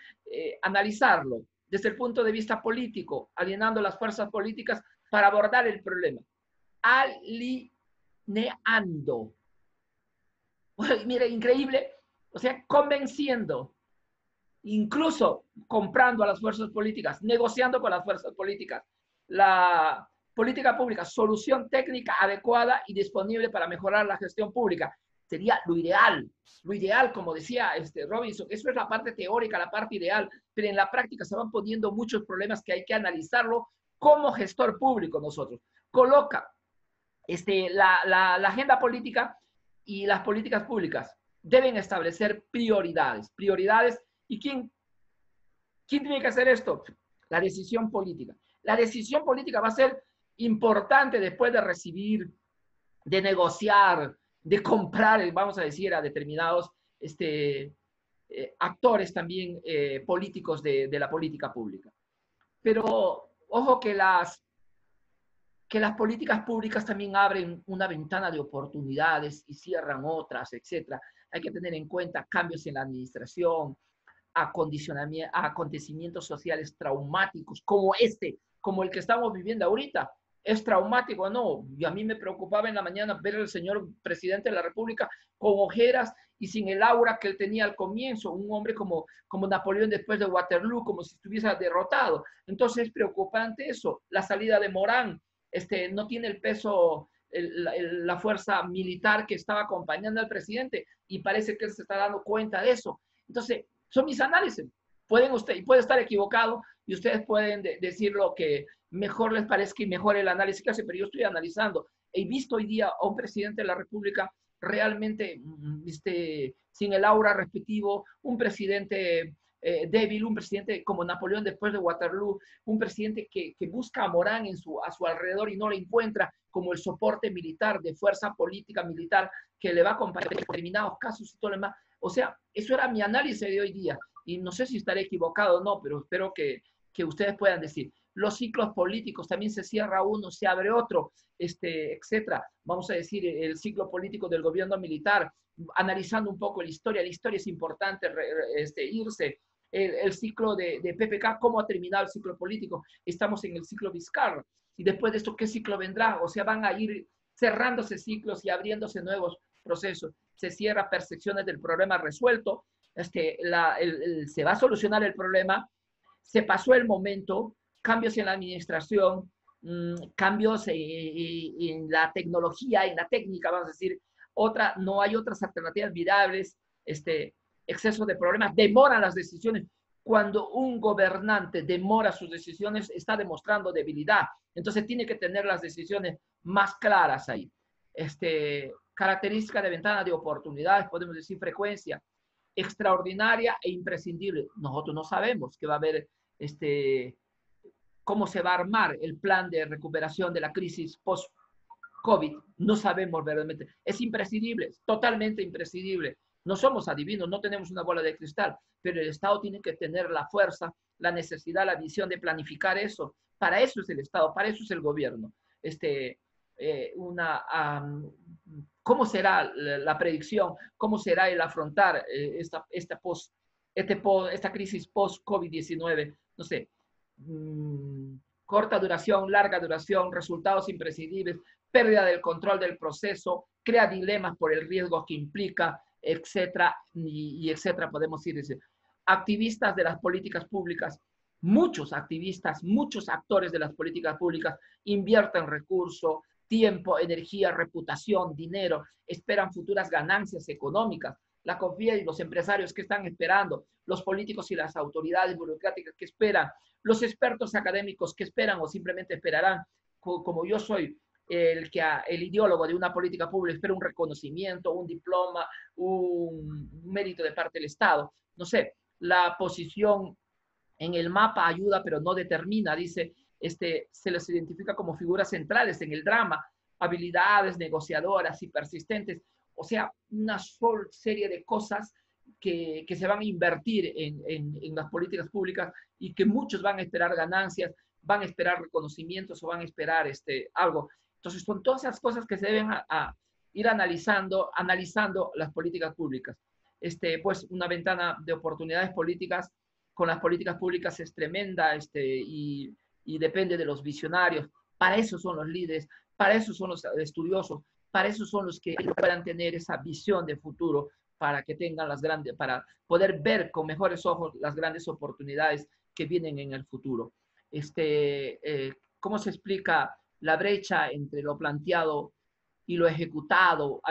A: analizarlo desde el punto de vista político, alineando las fuerzas políticas para abordar el problema. Alineando. Mira, increíble. O sea, convenciendo, incluso comprando a las fuerzas políticas, negociando con las fuerzas políticas, la política pública, solución técnica adecuada y disponible para mejorar la gestión pública. Sería lo ideal, como decía Robinson, eso es la parte teórica, la parte ideal, pero en la práctica se van poniendo muchos problemas que hay que analizarlo como gestor público nosotros. Coloca la agenda política y las políticas públicas deben establecer prioridades. ¿Y quién tiene que hacer esto? La decisión política. La decisión política va a ser importante después de recibir, de negociar, de comprar, vamos a decir, a determinados actores también políticos de la política pública. Pero ojo que las políticas públicas también abren una ventana de oportunidades y cierran otras, etc. Hay que tener en cuenta cambios en la administración, acontecimientos sociales traumáticos como como el que estamos viviendo ahorita. ¿Es traumático o no? Y a mí me preocupaba en la mañana ver al señor presidente de la República con ojeras y sin el aura que él tenía al comienzo, un hombre como Napoleón después de Waterloo, como si estuviese derrotado. Entonces es preocupante eso. La salida de Morán, no tiene el peso, la fuerza militar que estaba acompañando al presidente y parece que él se está dando cuenta de eso. Entonces, son mis análisis. Puede estar equivocado y ustedes pueden decir lo que mejor les parezca y mejor el análisis que hace, pero yo estoy analizando. He visto hoy día a un presidente de la República realmente sin el aura respectivo, un presidente débil, un presidente como Napoleón después de Waterloo, un presidente que busca a Morán a su alrededor y no le encuentra como el soporte militar, de fuerza política militar que le va a acompañar en determinados casos y todo lo demás. O sea, eso era mi análisis de hoy día y no sé si estaré equivocado o no, pero espero que ustedes puedan decir. Los ciclos políticos, también se cierra uno, se abre otro, etcétera. Vamos a decir, el ciclo político del gobierno militar, analizando un poco la historia es importante irse el ciclo de PPK, cómo ha terminado el ciclo político. Estamos en el ciclo Vizcarra. Y después de esto, ¿qué ciclo vendrá? O sea, van a ir cerrándose ciclos y abriéndose nuevos procesos. Se cierra percepciones del problema resuelto. Se va a solucionar el problema. Se pasó el momento, cambios en la administración, cambios en la tecnología, en la técnica, vamos a decir, no hay otras alternativas viables, exceso de problemas, demoran las decisiones. Cuando un gobernante demora sus decisiones, está demostrando debilidad. Entonces tiene que tener las decisiones más claras ahí. Característica de ventana de oportunidades, podemos decir frecuencia, extraordinaria e imprescindible. Nosotros no sabemos qué va a haber, cómo se va a armar el plan de recuperación de la crisis post-COVID. No sabemos verdaderamente. Es imprescindible, es totalmente imprescindible. No somos adivinos, no tenemos una bola de cristal, pero el Estado tiene que tener la fuerza, la necesidad, la visión de planificar eso. Para eso es el Estado, para eso es el gobierno. ¿Cómo será la predicción? ¿Cómo será el afrontar esta crisis post-COVID-19? No sé, corta duración, larga duración, resultados imprescindibles, pérdida del control del proceso, crea dilemas por el riesgo que implica, etcétera, y etcétera, podemos ir diciendo. Activistas de las políticas públicas, muchos activistas, muchos actores de las políticas públicas invierten recursos, tiempo, energía, reputación, dinero, esperan futuras ganancias económicas. La COFIE y los empresarios que están esperando, los políticos y las autoridades burocráticas que esperan, los expertos académicos que esperan o simplemente esperarán, como yo soy el ideólogo de una política pública, espera un reconocimiento, un diploma, un mérito de parte del Estado. No sé, la posición en el mapa ayuda, pero no determina, dice, se les identifica como figuras centrales en el drama, habilidades negociadoras y persistentes, o sea, una sola serie de cosas que se van a invertir en las políticas públicas y que muchos van a esperar ganancias, van a esperar reconocimientos o van a esperar algo. Entonces, son todas esas cosas que se deben ir analizando las políticas públicas. Pues una ventana de oportunidades políticas con las políticas públicas es tremenda y depende de los visionarios. Para eso son los líderes, para eso son los estudiosos, para eso son los que puedan tener esa visión de futuro, para que tengan para poder ver con mejores ojos las grandes oportunidades que vienen en el futuro. ¿Cómo se explica la brecha entre lo planteado y lo ejecutado?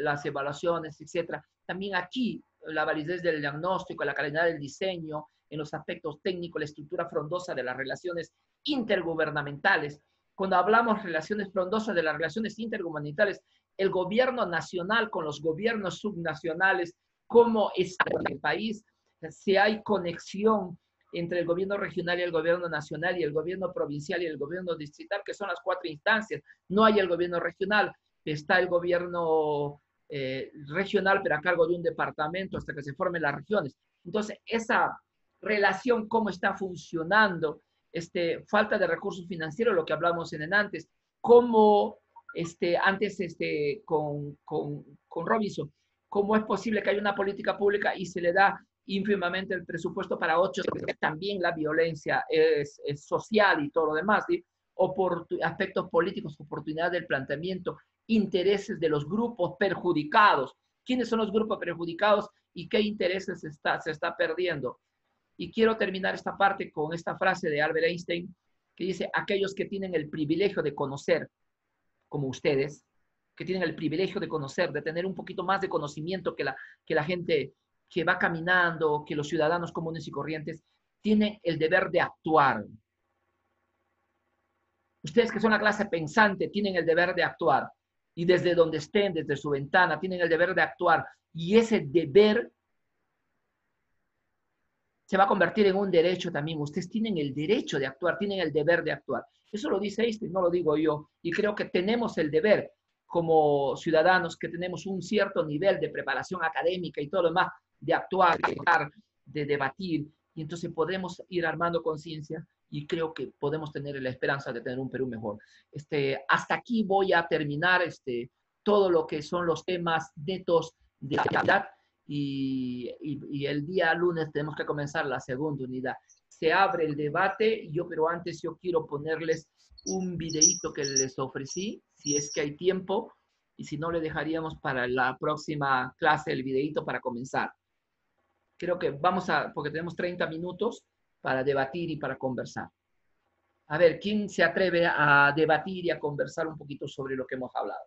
A: Las evaluaciones, etcétera. También aquí, la validez del diagnóstico, la calidad del diseño, en los aspectos técnicos, la estructura frondosa de las relaciones intergubernamentales. Cuando hablamos de relaciones frondosas de las relaciones intergubernamentales, el gobierno nacional con los gobiernos subnacionales, cómo está en el país, si hay conexión entre el gobierno regional y el gobierno nacional y el gobierno provincial y el gobierno distrital, que son las 4 instancias. No hay el gobierno regional, está el gobierno regional, pero a cargo de un departamento hasta que se formen las regiones. Entonces, esa relación, cómo está funcionando, falta de recursos financieros, lo que hablamos en antes, cómo antes con Robinson, cómo es posible que haya una política pública y se le da ínfimamente el presupuesto para 8, también la violencia es social y todo lo demás, ¿sí? Aspectos políticos, oportunidad del planteamiento, intereses de los grupos perjudicados. ¿Quiénes son los grupos perjudicados y qué intereses se está perdiendo? Y quiero terminar esta parte con esta frase de Albert Einstein, que dice, aquellos que tienen el privilegio de conocer, como ustedes, que tienen el privilegio de conocer, de tener un poquito más de conocimiento que la gente que va caminando, que los ciudadanos comunes y corrientes, tienen el deber de actuar. Ustedes que son la clase pensante, tienen el deber de actuar. Y desde donde estén, desde su ventana, tienen el deber de actuar. Y ese deber se va a convertir en un derecho también. Ustedes tienen el derecho de actuar, tienen el deber de actuar. Eso lo dice Einstein, no lo digo yo. Y creo que tenemos el deber, como ciudadanos, que tenemos un cierto nivel de preparación académica y todo lo demás, de actuar, de debatir. Y entonces podemos ir armando conciencia y creo que podemos tener la esperanza de tener un Perú mejor. Hasta aquí voy a terminar todo lo que son los temas netos de la calidad. y el día lunes tenemos que comenzar la segunda unidad. Se abre el debate, pero antes yo quiero ponerles un videíto que les ofrecí, si es que hay tiempo, y si no, le dejaríamos para la próxima clase el videíto para comenzar. Creo que porque tenemos 30 minutos para debatir y para conversar. A ver, ¿quién se atreve a debatir y a conversar un poquito sobre lo que hemos hablado?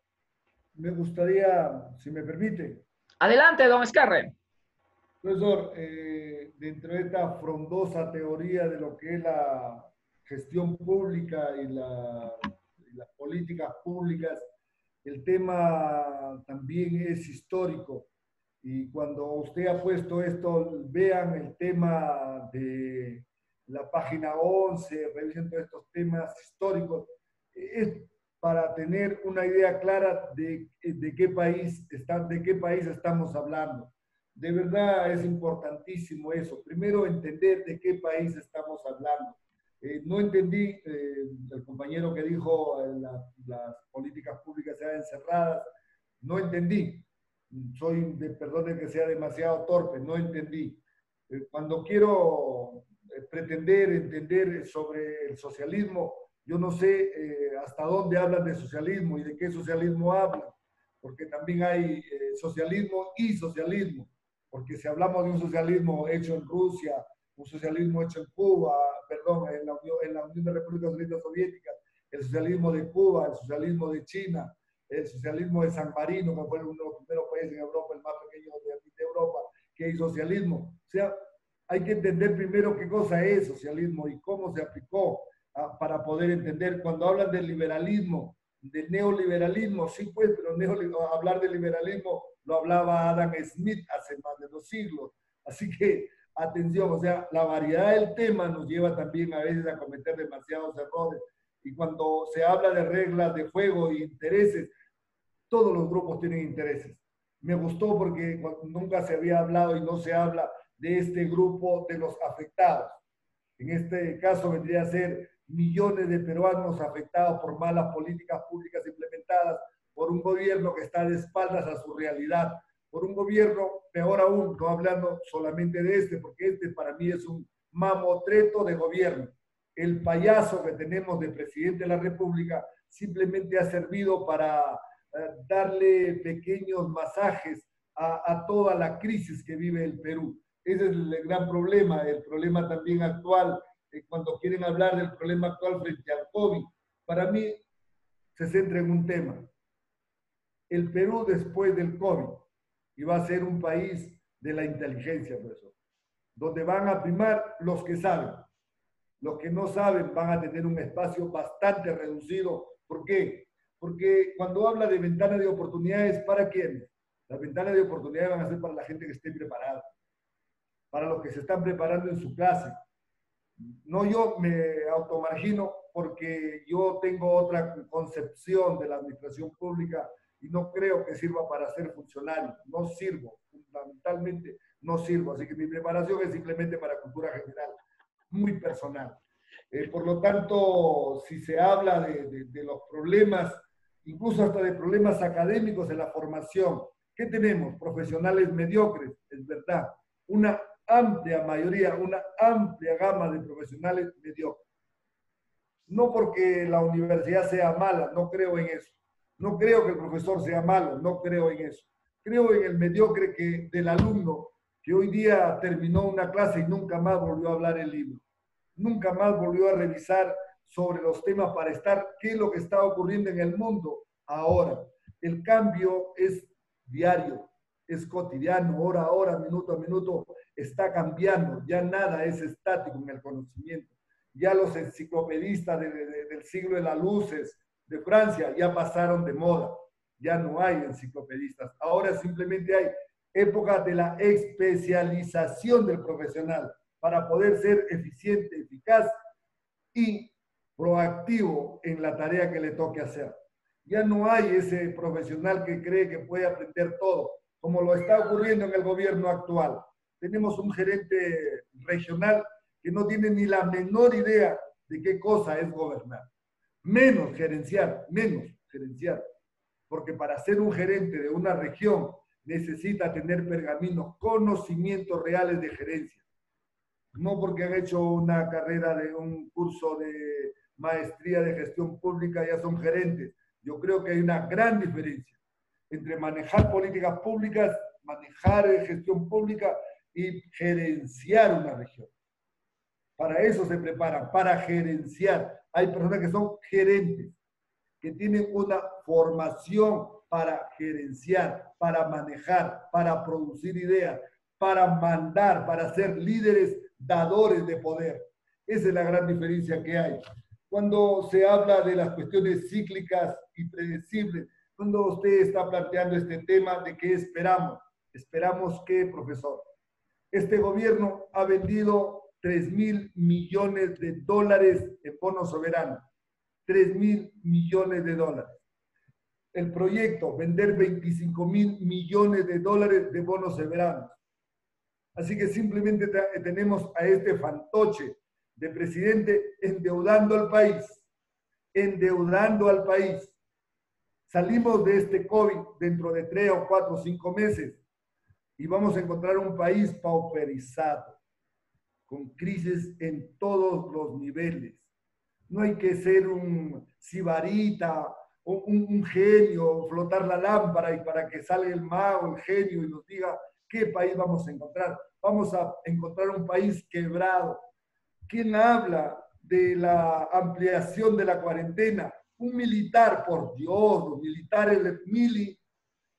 F: Me gustaría, si me permite.
A: Adelante, don Escarre.
F: Profesor, dentro de esta frondosa teoría de lo que es la gestión pública y las políticas públicas, el tema también es histórico. Y cuando usted ha puesto esto, vean el tema de la página 11, revisen todos estos temas históricos. Es para tener una idea clara de qué país estamos hablando. De verdad es importantísimo eso. Primero, entender de qué país estamos hablando. No entendí el compañero que dijo las políticas públicas sean encerradas. No entendí. Perdone que sea demasiado torpe, no entendí. Cuando quiero pretender entender sobre el socialismo, yo no sé hasta dónde hablan de socialismo y de qué socialismo hablan, porque también hay socialismo y socialismo. Porque si hablamos de un socialismo hecho en Rusia, un socialismo hecho en Cuba, perdón, en la Unión de Repúblicas Socialistas Soviéticas, el socialismo de Cuba, el socialismo de China, el socialismo de San Marino, que fue uno de los primeros países en Europa, el más pequeño de Europa, que hay socialismo. O sea, hay que entender primero qué cosa es socialismo y cómo se aplicó para poder entender. Cuando hablan del liberalismo, del neoliberalismo, sí pues, pero hablar de liberalismo lo hablaba Adam Smith hace más de 2 siglos. Así que, atención, o sea, la variedad del tema nos lleva también a veces a cometer demasiados errores. Y cuando se habla de reglas de juego e intereses, todos los grupos tienen intereses. Me gustó porque nunca se había hablado y no se habla de este grupo de los afectados. En este caso vendría a ser millones de peruanos afectados por malas políticas públicas implementadas por un gobierno que está de espaldas a su realidad, por un gobierno, peor aún, no hablando solamente de este, porque este para mí es un mamotreto de gobierno. El payaso que tenemos de presidente de la República simplemente ha servido para darle pequeños masajes a toda la crisis que vive el Perú. Ese es el gran problema, el problema también actual, cuando quieren hablar del problema actual frente al COVID. Para mí se centra en un tema. El Perú después del COVID iba a ser un país de la inteligencia, profesor, donde van a primar los que saben. Los que no saben van a tener un espacio bastante reducido. ¿Por qué? Porque cuando habla de ventanas de oportunidades, ¿para quién? Las ventanas de oportunidades van a ser para la gente que esté preparada, para los que se están preparando en su clase. No, yo me automargino porque yo tengo otra concepción de la administración pública y no creo que sirva para ser funcionario. No sirvo, fundamentalmente no sirvo. Así que mi preparación es simplemente para cultura general, muy personal. Por lo tanto, si se habla de los problemas, incluso hasta de problemas académicos en la formación, ¿qué tenemos? Profesionales mediocres, es verdad. Una amplia mayoría, una amplia gama de profesionales mediocres. No porque la universidad sea mala, no creo en eso. No creo que el profesor sea malo, no creo en eso. Creo en el mediocre del alumno que hoy día terminó una clase y nunca más volvió a hablar el libro. Nunca más volvió a revisar sobre los temas para estar qué es lo que está ocurriendo en el mundo ahora. El cambio es diario, es cotidiano, hora a hora, minuto a minuto, está cambiando. Ya nada es estático en el conocimiento. Ya los enciclopedistas del siglo de las luces de Francia ya pasaron de moda. Ya no hay enciclopedistas. Ahora simplemente hay épocas de la especialización del profesional para poder ser eficiente, eficaz y proactivo en la tarea que le toque hacer. Ya no hay ese profesional que cree que puede aprender todo, como lo está ocurriendo en el gobierno actual. Tenemos un gerente regional que no tiene ni la menor idea de qué cosa es gobernar. Menos gerenciar. Porque para ser un gerente de una región necesita tener pergaminos, conocimientos reales de gerencia. No porque han hecho una carrera de un curso de maestría de gestión pública ya son gerentes. Yo creo que hay una gran diferencia entre manejar políticas públicas, manejar gestión pública y gerenciar una región. Para eso se preparan, para gerenciar. Hay personas que son gerentes, que tienen una formación para gerenciar, para manejar, para producir ideas, para mandar, para ser líderes dadores de poder. Esa es la gran diferencia que hay. Cuando se habla de las cuestiones cíclicas y predecibles, cuando usted está planteando este tema de qué esperamos, ¿esperamos qué, profesor? Este gobierno ha vendido 3.000 millones de dólares en bonos soberanos. 3.000 millones de dólares. El proyecto, vender 25.000 millones de dólares de bonos soberanos. Así que simplemente tenemos a este fantoche de presidente endeudando al país. Endeudando al país. Salimos de este COVID dentro de 3 o 4 o 5 meses y vamos a encontrar un país pauperizado, con crisis en todos los niveles. No hay que ser un sibarita o un genio, flotar la lámpara y para que salga el mago, el genio y nos diga qué país vamos a encontrar. Vamos a encontrar un país quebrado. ¿Quién habla de la ampliación de la cuarentena? Un militar, por Dios, los militares de mili,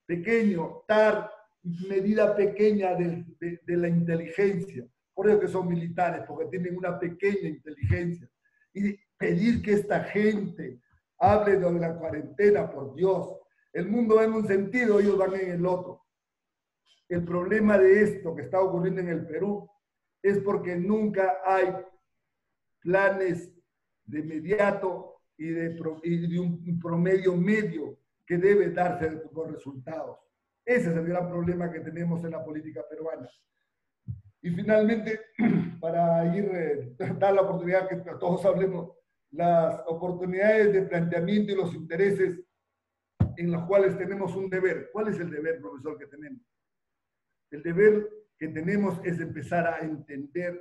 F: pequeño, tar, medida pequeña de la inteligencia. Por eso que son militares, porque tienen una pequeña inteligencia. Y pedir que esta gente hable de la cuarentena, por Dios. El mundo va en un sentido, ellos van en el otro. El problema de esto que está ocurriendo en el Perú es porque nunca hay planes de inmediato y de un promedio medio que debe darse con resultados. Ese es el gran problema que tenemos en la política peruana. Y finalmente, para dar la oportunidad que todos hablemos, las oportunidades de planteamiento y los intereses en los cuales tenemos un deber. ¿Cuál es el deber, profesor, que tenemos? El deber que tenemos es empezar a entender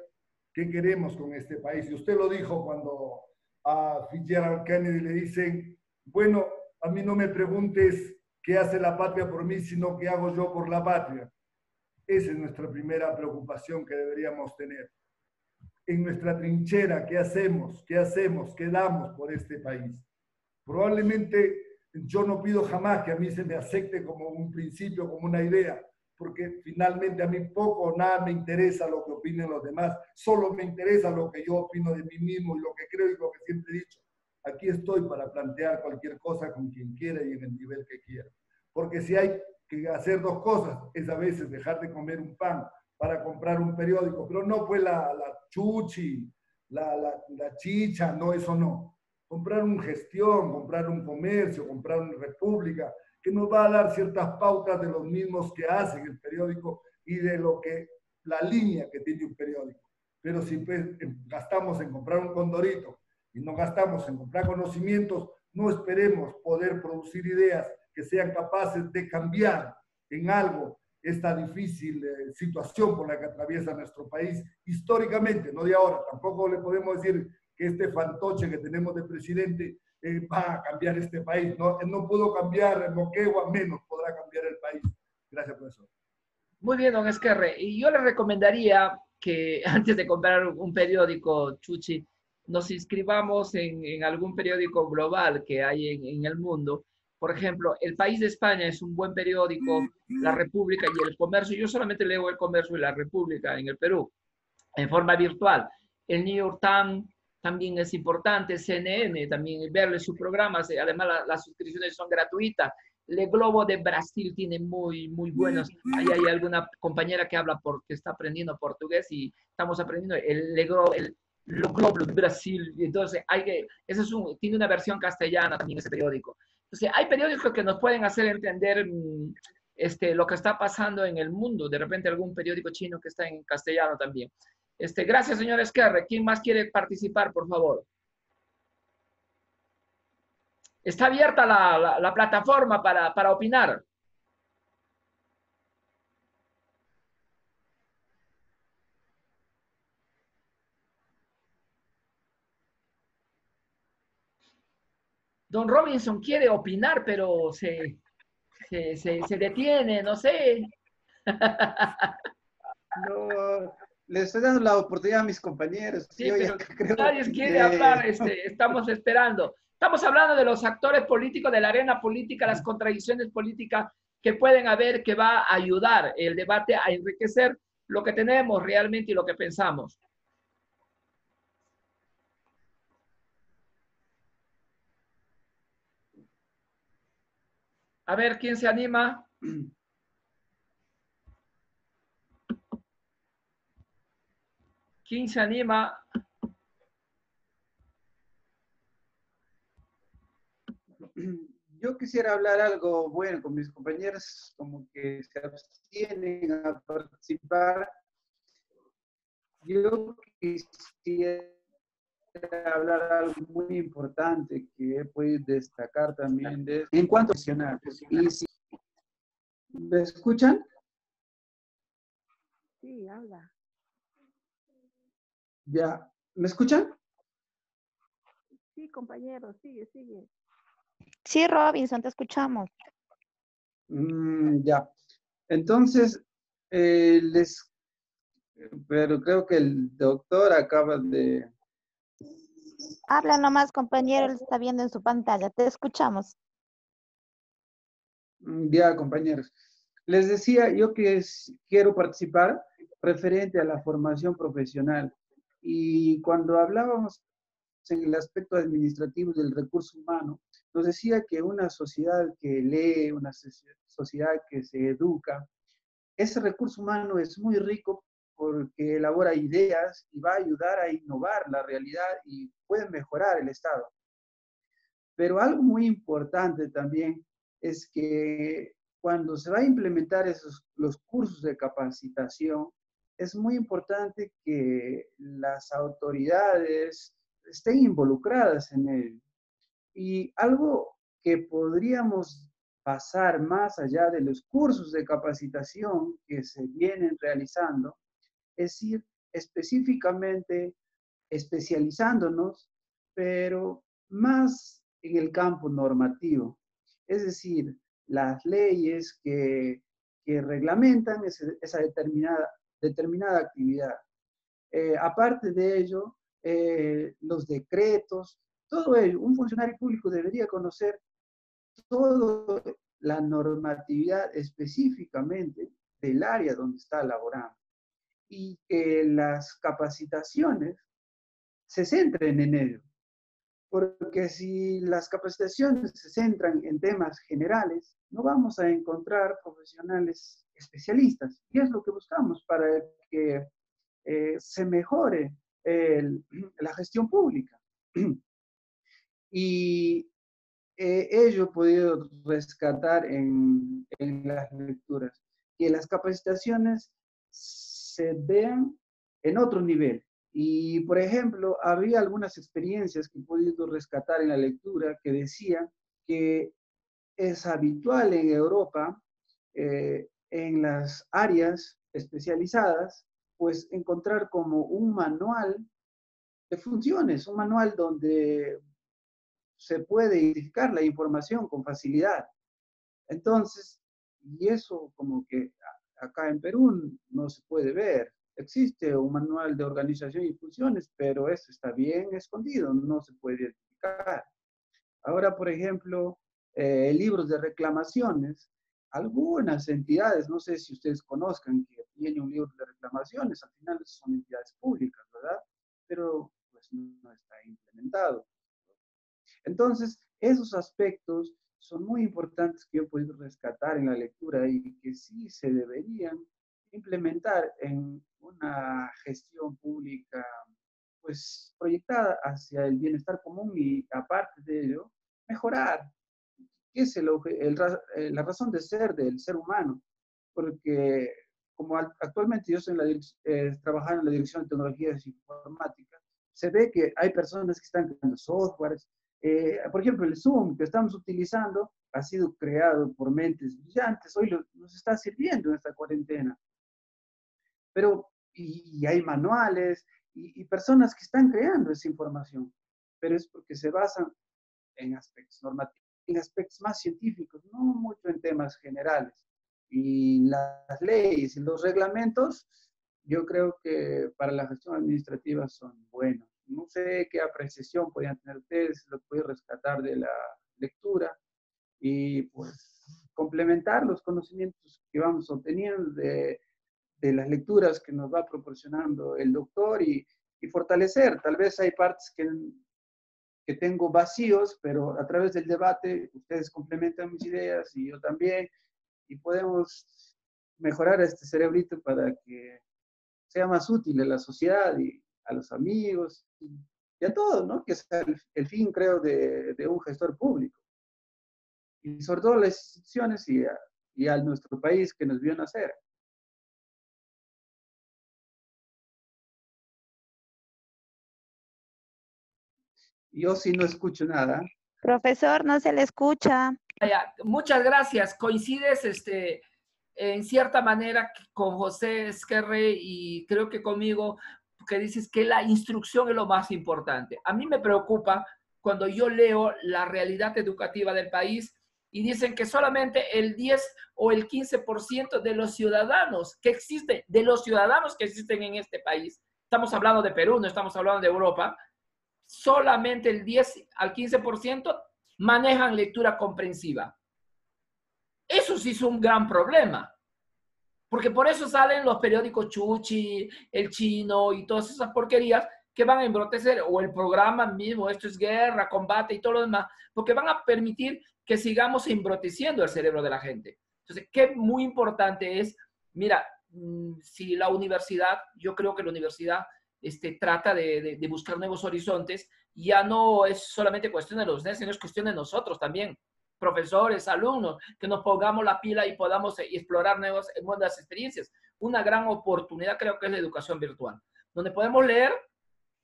F: qué queremos con este país. Y usted lo dijo cuando a Fitzgerald Kennedy le dicen, bueno, a mí no me preguntes qué hace la patria por mí, sino qué hago yo por la patria. Esa es nuestra primera preocupación que deberíamos tener. En nuestra trinchera, ¿qué hacemos? ¿Qué hacemos? ¿Qué damos por este país? Probablemente yo no pido jamás que a mí se me acepte como un principio, como una idea, porque finalmente a mí poco o nada me interesa lo que opinen los demás, solo me interesa lo que yo opino de mí mismo y lo que creo y lo que siempre he dicho. Aquí estoy para plantear cualquier cosa con quien quiera y en el nivel que quiera. Porque si hay que hacer dos cosas, es a veces dejar de comer un pan para comprar un periódico, pero no pues la chuchi, la chicha, no, eso no. Comprar una gestión, comprar un comercio, comprar una república, que nos va a dar ciertas pautas de los mismos que hacen el periódico y de lo que la línea que tiene un periódico. Pero si pues, gastamos en comprar un condorito y no gastamos en comprar conocimientos, no esperemos poder producir ideas que sean capaces de cambiar en algo esta difícil situación por la que atraviesa nuestro país históricamente, no de ahora. Tampoco le podemos decir que este fantoche que tenemos de presidente va a cambiar este país. No pudo cambiar Moquegua, menos podrá cambiar el país. Gracias, profesor.
A: Muy bien, don Esquerre. Y yo le recomendaría que antes de comprar un periódico, Chuchi, nos inscribamos en algún periódico global que hay en el mundo. Por ejemplo, El País de España es un buen periódico, La República y El Comercio. Yo solamente leo El Comercio y La República en el Perú, en forma virtual. El New York Times también es importante, CNN, también verle sus programas, además las suscripciones son gratuitas. El Globo de Brasil tiene muy buenos. Ahí hay alguna compañera que habla porque está aprendiendo portugués y estamos aprendiendo el Globo de Brasil. Entonces, tiene una versión castellana también ese periódico. Entonces, hay periódicos que nos pueden hacer entender lo que está pasando en el mundo. De repente, algún periódico chino que está en castellano también. Gracias, señor Esquerre. ¿Quién más quiere participar, por favor? Está abierta la plataforma para opinar. Don Robinson quiere opinar, pero se detiene, no sé.
D: No, le estoy dando la oportunidad a mis compañeros.
A: Sí,
D: Yo ya
A: pero
D: creo
A: nadie quiere hablar,
D: que
A: estamos esperando. Estamos hablando de los actores políticos de la arena política, las contradicciones políticas que pueden haber, que va a ayudar el debate a enriquecer lo que tenemos realmente y lo que pensamos. A ver, ¿quién se anima? ¿Quién se anima?
D: yo quisiera hablar algo bueno con mis compañeros, como que se abstienen a participar. Yo quisiera hablar algo muy importante que he podido destacar también en cuanto a profesional. Y si me escuchan,
B: Sí, habla.
D: ya, ¿me escuchan?
B: Sí, compañero, sigue, sigue.
G: Sí, Robinson, te escuchamos.
D: Ya. Entonces, pero creo que el doctor acaba de...
G: Habla nomás, compañero, él está viendo en su pantalla. Te escuchamos.
D: Ya, compañeros. Les decía yo que quiero participar referente a la formación profesional. Y cuando hablábamos en el aspecto administrativo del recurso humano, nos decía que una sociedad que lee, una sociedad que se educa, ese recurso humano es muy rico porque elabora ideas y va a ayudar a innovar la realidad y puede mejorar el Estado. Pero algo muy importante también es que cuando se va a implementar los cursos de capacitación, es muy importante que las autoridades estén involucradas en ello. Y algo que podríamos pasar más allá de los cursos de capacitación que se vienen realizando, es ir específicamente especializándonos, pero más en el campo normativo. Es decir, las leyes que reglamentan esa determinada actividad. Aparte de ello, los decretos, todo ello, un funcionario público debería conocer toda la normatividad específicamente del área donde está laborando y que las capacitaciones se centren en ello. Porque si las capacitaciones se centran en temas generales, no vamos a encontrar profesionales especialistas. Y es lo que buscamos para que se mejore la gestión pública. Y ello he podido rescatar en las lecturas, que las capacitaciones se vean en otro nivel. Y, por ejemplo, había algunas experiencias que he podido rescatar en la lectura que decían que es habitual en Europa, en las áreas especializadas, pues encontrar como un manual de funciones, un manual donde se puede identificar la información con facilidad. Entonces, y eso como que acá en Perú no se puede ver. Existe un manual de organización y funciones, pero eso está bien escondido, no se puede identificar. Ahora, por ejemplo, libros de reclamaciones, algunas entidades, no sé si ustedes conozcan que tiene un libro de reclamaciones, al final son entidades públicas, ¿verdad? Pero pues no está implementado. Entonces, esos aspectos son muy importantes que yo he podido rescatar en la lectura y que sí se deberían implementar en una gestión pública, pues proyectada hacia el bienestar común y aparte de ello, mejorar, que es la razón de ser del ser humano, porque como actualmente yo estoy trabajando en la Dirección de Tecnologías Informáticas, se ve que hay personas que están creando softwares. Por ejemplo, el Zoom que estamos utilizando ha sido creado por mentes brillantes. Hoy nos está sirviendo en esta cuarentena. Pero, y hay manuales y personas que están creando esa información, pero es porque se basan en aspectos normativos, en aspectos más científicos, no mucho en temas generales. Y las leyes y los reglamentos, yo creo que para la gestión administrativa son buenos. No sé qué apreciación podrían tener ustedes, lo puedo rescatar de la lectura y pues complementar los conocimientos que vamos obteniendo de las lecturas que nos va proporcionando el doctor y fortalecer. Tal vez hay partes que tengo vacíos, pero a través del debate ustedes complementan mis ideas y yo también, y podemos mejorar este cerebrito para que sea más útil a la sociedad y a los amigos y a todos, ¿no? Que es el fin, creo, de un gestor público. Y sobre todo a las instituciones y a nuestro país que nos vio nacer. Yo sí no escucho nada.
G: Profesor, no se le escucha.
A: Muchas gracias. Coincides en cierta manera con José Esquerre y creo que conmigo, que dices que la instrucción es lo más importante. A mí me preocupa cuando yo leo la realidad educativa del país y dicen que solamente el 10 o el 15% de los ciudadanos que existen, en este país, estamos hablando de Perú, no estamos hablando de Europa, solamente el 10 al 15% manejan lectura comprensiva. Eso sí es un gran problema, porque por eso salen los periódicos Chuchi, El Chino y todas esas porquerías que van a embrotecer, o el programa mismo, esto es guerra, combate y todo lo demás, porque van a permitir que sigamos embroteciendo el cerebro de la gente. Entonces, qué muy importante es, mira, si la universidad, yo creo que la universidad trata de buscar nuevos horizontes, ya no es solamente cuestión de los DES, sino es cuestión de nosotros también, profesores, alumnos, que nos pongamos la pila y podamos explorar nuevas experiencias. Una gran oportunidad creo que es la educación virtual, donde podemos leer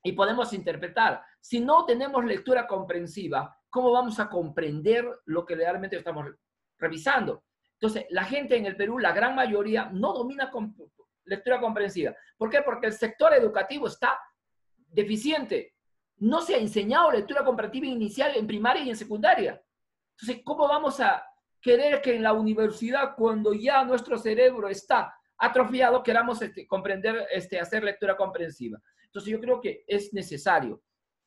A: y podemos interpretar. Si no tenemos lectura comprensiva, ¿cómo vamos a comprender lo que realmente estamos revisando? Entonces, la gente en el Perú, la gran mayoría, no domina lectura comprensiva. ¿Por qué? Porque el sector educativo está deficiente. No se ha enseñado lectura comprensiva inicial en primaria y en secundaria. Entonces, ¿cómo vamos a querer que en la universidad, cuando ya nuestro cerebro está atrofiado, queramos comprender, hacer lectura comprensiva? Entonces, yo creo que es necesario.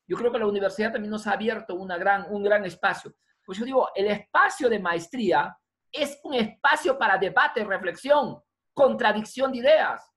A: Yo creo que la universidad también nos ha abierto un gran espacio. Pues yo digo, el espacio de maestría es un espacio para debate, reflexión, contradicción de ideas.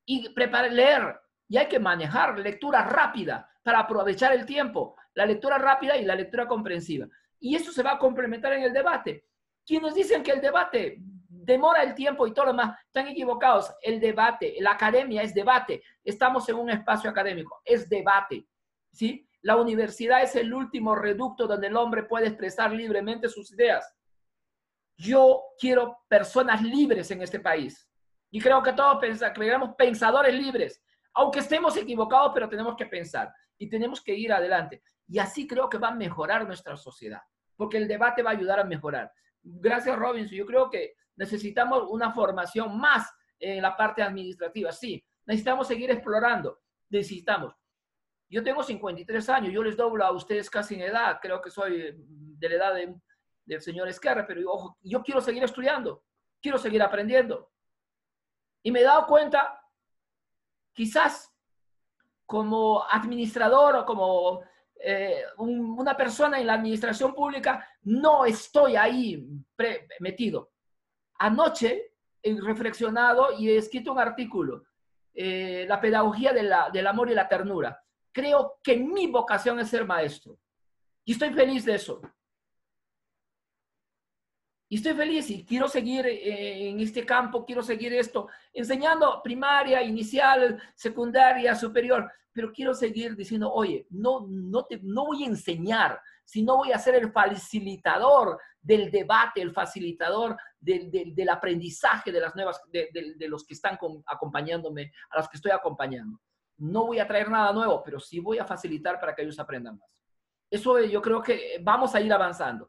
A: Y leer. Y hay que manejar lectura rápida para aprovechar el tiempo. La lectura rápida y la lectura comprensiva. Y eso se va a complementar en el debate. Quienes dicen que el debate demora el tiempo y todo lo demás, están equivocados. El debate, la academia es debate. Estamos en un espacio académico, es debate. ¿Sí? La universidad es el último reducto donde el hombre puede expresar libremente sus ideas. Yo quiero personas libres en este país. Y creo que todos creamos pensadores libres. Aunque estemos equivocados, pero tenemos que pensar. Y tenemos que ir adelante. Y así creo que va a mejorar nuestra sociedad. Porque el debate va a ayudar a mejorar. Gracias, Robinson. Yo creo que necesitamos una formación más en la parte administrativa. Sí, necesitamos seguir explorando. Necesitamos. Yo tengo 53 años. Yo les doblo a ustedes casi en edad. Creo que soy de la edad del señor Esquerra. Pero ojo, yo quiero seguir estudiando. Quiero seguir aprendiendo. Y me he dado cuenta, quizás como administrador o como una persona en la administración pública, no estoy ahí metido. Anoche he reflexionado y he escrito un artículo, la pedagogía del amor y la ternura. Creo que mi vocación es ser maestro. Y estoy feliz de eso. Y estoy feliz y quiero seguir en este campo, quiero seguir esto, enseñando primaria, inicial, secundaria, superior, pero quiero seguir diciendo, oye, no voy a enseñar, sino voy a ser el facilitador del debate, el facilitador del aprendizaje de las nuevas, de los que están acompañándome, a los que estoy acompañando. No voy a traer nada nuevo, pero sí voy a facilitar para que ellos aprendan más. Eso yo creo que vamos a ir avanzando.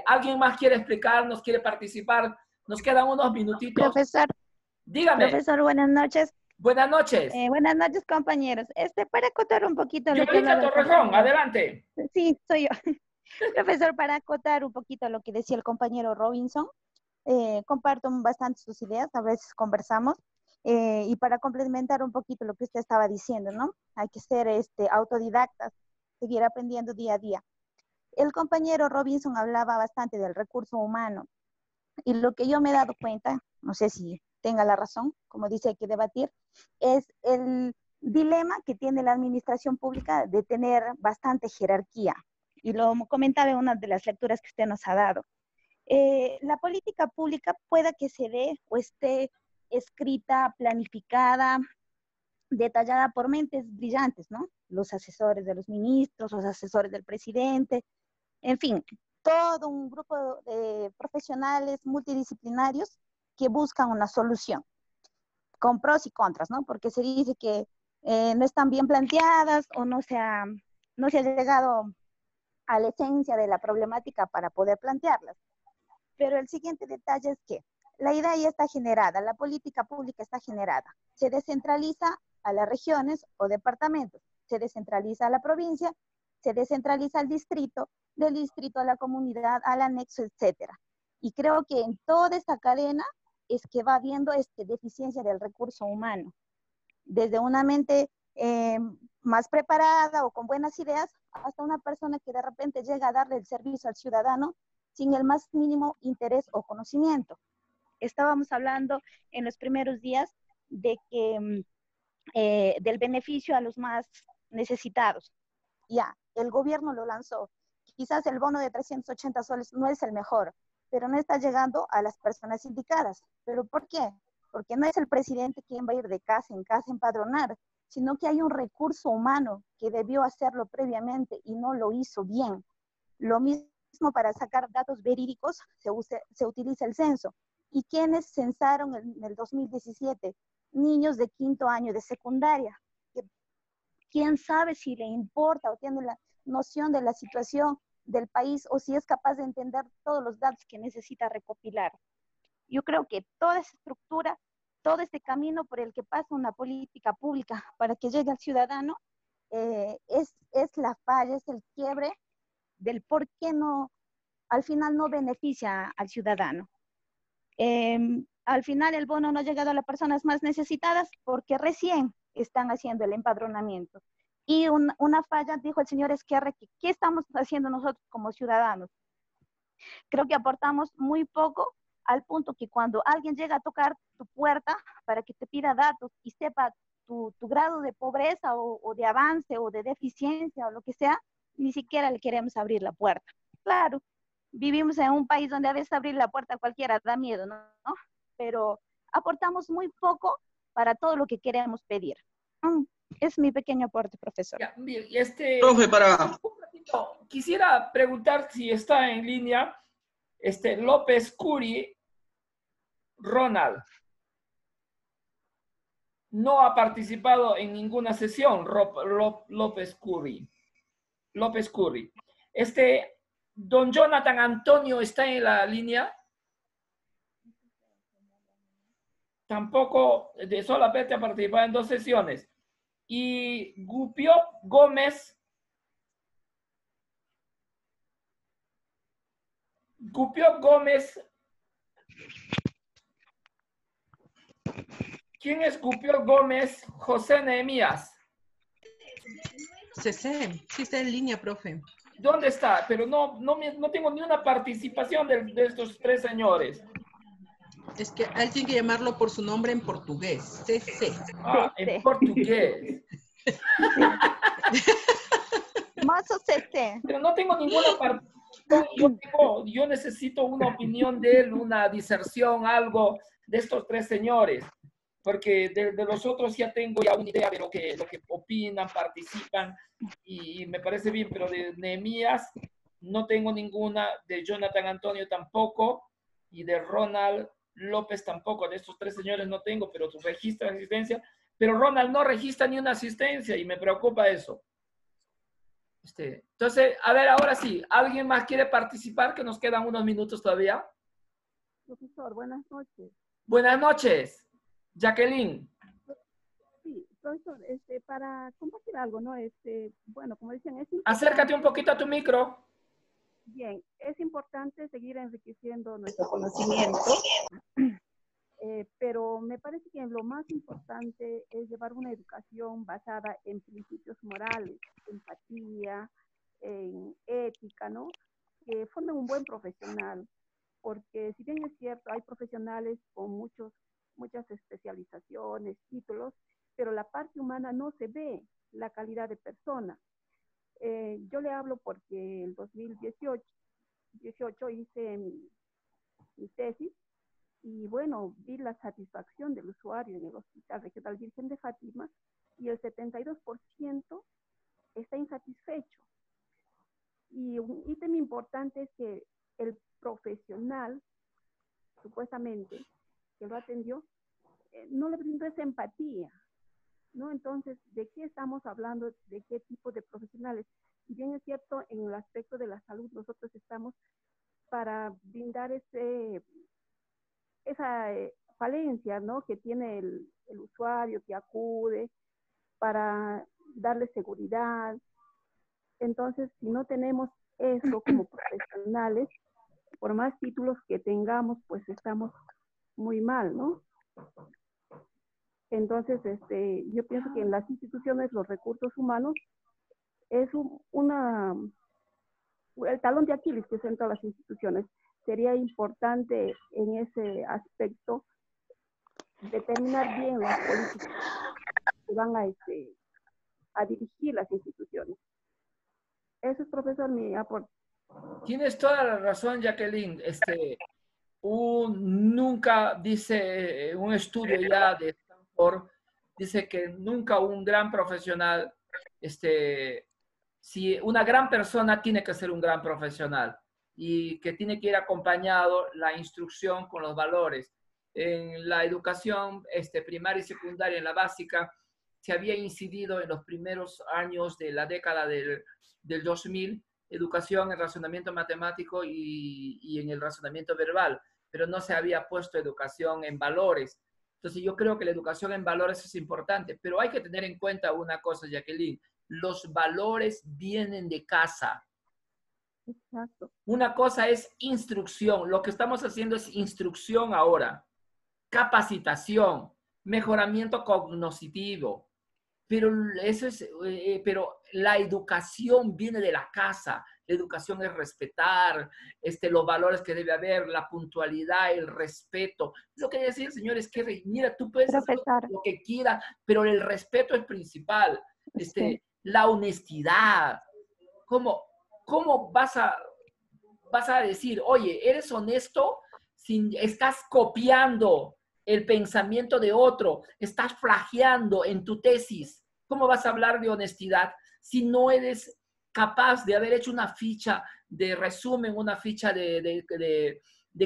A: ¿Alguien más quiere explicarnos, quiere participar? Nos quedan unos minutitos.
G: Profesor.
A: Dígame.
G: Profesor, buenas noches.
A: Buenas noches.
G: Buenas noches, compañeros. Para acotar un poquito lo que
A: Yolita
G: hablaba el
A: Torrejón,
G: compañero.
A: adelante.
G: Sí, soy yo. Profesor, para acotar un poquito lo que decía el compañero Robinson, comparto bastante sus ideas, a veces conversamos, y para complementar un poquito lo que usted estaba diciendo, ¿no? Hay que ser autodidactas, seguir aprendiendo día a día. El compañero Robinson hablaba bastante del recurso humano, y lo que yo me he dado cuenta, no sé si tenga la razón, como dice, hay que debatir, es el dilema que tiene la administración pública de tener bastante jerarquía. Y lo comentaba en una de las lecturas que usted nos ha dado. La política pública pueda que se dé o esté escrita, planificada, detallada por mentes brillantes, ¿no? Los asesores de los ministros, los asesores del presidente, en fin, todo un grupo de profesionales multidisciplinarios que buscan una solución, con pros y contras, ¿no? Porque se dice que no están bien planteadas o no se ha llegado a la esencia de la problemática para poder plantearlas. Pero el siguiente detalle es que la idea ya está generada, la política pública está generada. Se descentraliza a las regiones o departamentos, se descentraliza a la provincia, se descentraliza al distrito, del distrito a la comunidad, al anexo, etcétera. Y creo que en toda esta cadena es que va habiendo deficiencia del recurso humano. Desde una mente más preparada o con buenas ideas, hasta una persona que de repente llega a darle el servicio al ciudadano sin el más mínimo interés o conocimiento. Estábamos hablando en los primeros días de que, del beneficio a los más necesitados. Ya, el gobierno lo lanzó. Quizás el bono de 380 soles no es el mejor, pero no está llegando a las personas indicadas. ¿Pero por qué? Porque no es el presidente quien va a ir de casa a empadronar, sino que hay un recurso humano que debió hacerlo previamente y no lo hizo bien. Lo mismo para sacar datos verídicos se utiliza el censo. ¿Y quiénes censaron en el 2017? Niños de 5º año de secundaria. ¿Quién sabe si le importa o tiene la noción de la situación del país o si es capaz de entender todos los datos que necesita recopilar? Yo creo que toda esa estructura, todo este camino por el que pasa una política pública para que llegue al ciudadano, es la falla, es el quiebre del por qué no, al final no beneficia al ciudadano. Al final el bono no ha llegado a las personas más necesitadas porque recién están haciendo el empadronamiento. Y una falla, dijo el señor Esquerra, que ¿qué estamos haciendo nosotros como ciudadanos? Creo que aportamos muy poco, al punto que cuando alguien llega a tocar tu puerta para que te pida datos y sepa tu grado de pobreza o de avance o de deficiencia o lo que sea, ni siquiera le queremos abrir la puerta. Claro, vivimos en un país donde a veces abrir la puerta a cualquiera da miedo, ¿no? Pero aportamos muy poco para todo lo que queremos pedir. Es mi pequeño aporte, profesor.
A: Ya,
C: Profe, para...
A: Quisiera preguntar si está en línea López Curi Ronald. No ha participado en ninguna sesión, López Curi. López Curi. Don Jonathan Antonio está en la línea. Tampoco, solamente ha participado en 2 sesiones. Y Gupio Gómez. Gupio Gómez. ¿Quién es Gupio Gómez José Nehemías?
H: Sí está en línea, profe.
A: ¿Dónde está? Pero no tengo ni una participación de estos 3 señores.
H: Es que él tiene que llamarlo por su nombre en portugués. CC.
A: Ah, en portugués.
G: Mazo CC.
A: Pero no tengo ninguna participación. Yo necesito una opinión de él, una diserción, algo de estos 3 señores. Porque de los otros ya tengo una idea de lo que opinan, participan, y me parece bien, pero de Nehemías no tengo ninguna, de Jonathan Antonio tampoco, y de Ronald López tampoco. De estos 3 señores no tengo, pero su registro de asistencia, pero Ronald no registra ni una asistencia, y me preocupa eso. Entonces, a ver, ahora sí, ¿alguien más quiere participar? Que nos quedan unos minutos todavía.
B: Profesor, buenas noches.
A: Buenas noches. Jacqueline.
B: profesor, para compartir algo, ¿no? Bueno, como decían, es
A: Acércate un poquito a tu micro.
B: bien, es importante seguir enriqueciendo nuestro conocimiento, pero me parece que lo más importante es llevar una educación basada en principios morales, empatía, en ética, ¿no? Que formen un buen profesional, porque si bien es cierto, hay profesionales con muchas especializaciones, títulos, pero la parte humana no se ve, la calidad de persona. Yo le hablo porque el 2018 hice mi tesis y bueno, vi la satisfacción del usuario en el Hospital Regional Virgen de Fátima y el 72% está insatisfecho. Y un ítem importante es que el profesional, supuestamente, que lo atendió, no le brindó esa empatía, ¿no? Entonces, ¿de qué estamos hablando? ¿De qué tipo de profesionales? Si bien es cierto, en el aspecto de la salud, nosotros estamos para brindar esa falencia, ¿no? Que tiene el usuario que acude, para darle seguridad. Entonces, si no tenemos eso como profesionales, por más títulos que tengamos, pues estamos muy mal, ¿no? Entonces, yo pienso que en las instituciones los recursos humanos es el talón de Aquiles que son todas las instituciones. Sería importante en ese aspecto determinar bien las políticas que van a dirigir las instituciones. Eso es, profesor, mi aporte.
A: Tienes toda la razón, Jacqueline. Nunca, dice un estudio ya de Stanford, dice que nunca un gran profesional, si una gran persona tiene que ser un gran profesional y que tiene que ir acompañado la instrucción con los valores. En la educación primaria y secundaria, en la básica, se había incidido en los primeros años de la década del 2000, educación en razonamiento matemático y en el razonamiento verbal, pero no se había puesto educación en valores. Entonces yo creo que la educación en valores es importante, pero hay que tener en cuenta una cosa, Jacqueline, los valores vienen de casa.
B: Exacto.
A: Una cosa es instrucción, lo que estamos haciendo es instrucción ahora, capacitación, mejoramiento cognitivo, pero pero la educación viene de la casa. La educación es respetar los valores que debe haber, la puntualidad, el respeto. Lo que decir, señores, que mira, tú puedes hacer lo que quieras, pero el respeto es principal.
G: Sí.
A: La honestidad. ¿Cómo vas a decir, oye, eres honesto si estás copiando el pensamiento de otro, estás plagiando en tu tesis? ¿Cómo vas a hablar de honestidad si no eres capaz de haber hecho una ficha de resumen, una ficha de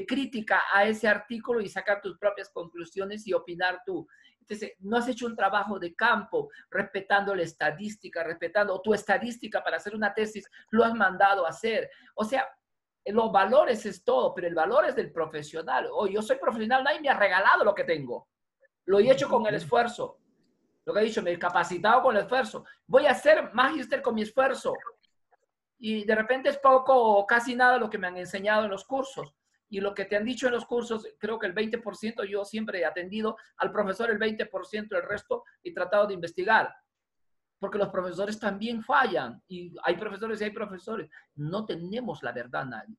A: crítica a ese artículo y sacar tus propias conclusiones y opinar tú? Entonces, no has hecho un trabajo de campo respetando la estadística, respetando tu estadística para hacer una tesis, lo has mandado a hacer. O sea, los valores es todo, pero el valor es del profesional. Oh, yo soy profesional, nadie me ha regalado lo que tengo. Lo he hecho con el esfuerzo. Lo que he dicho, me he capacitado con el esfuerzo. Voy a ser magíster con mi esfuerzo. Y de repente es poco o casi nada lo que me han enseñado en los cursos. Y lo que te han dicho en los cursos, creo que el 20%, yo siempre he atendido al profesor el 20%, el resto he tratado de investigar. Porque los profesores también fallan. Y hay profesores y hay profesores. No tenemos la verdad nadie.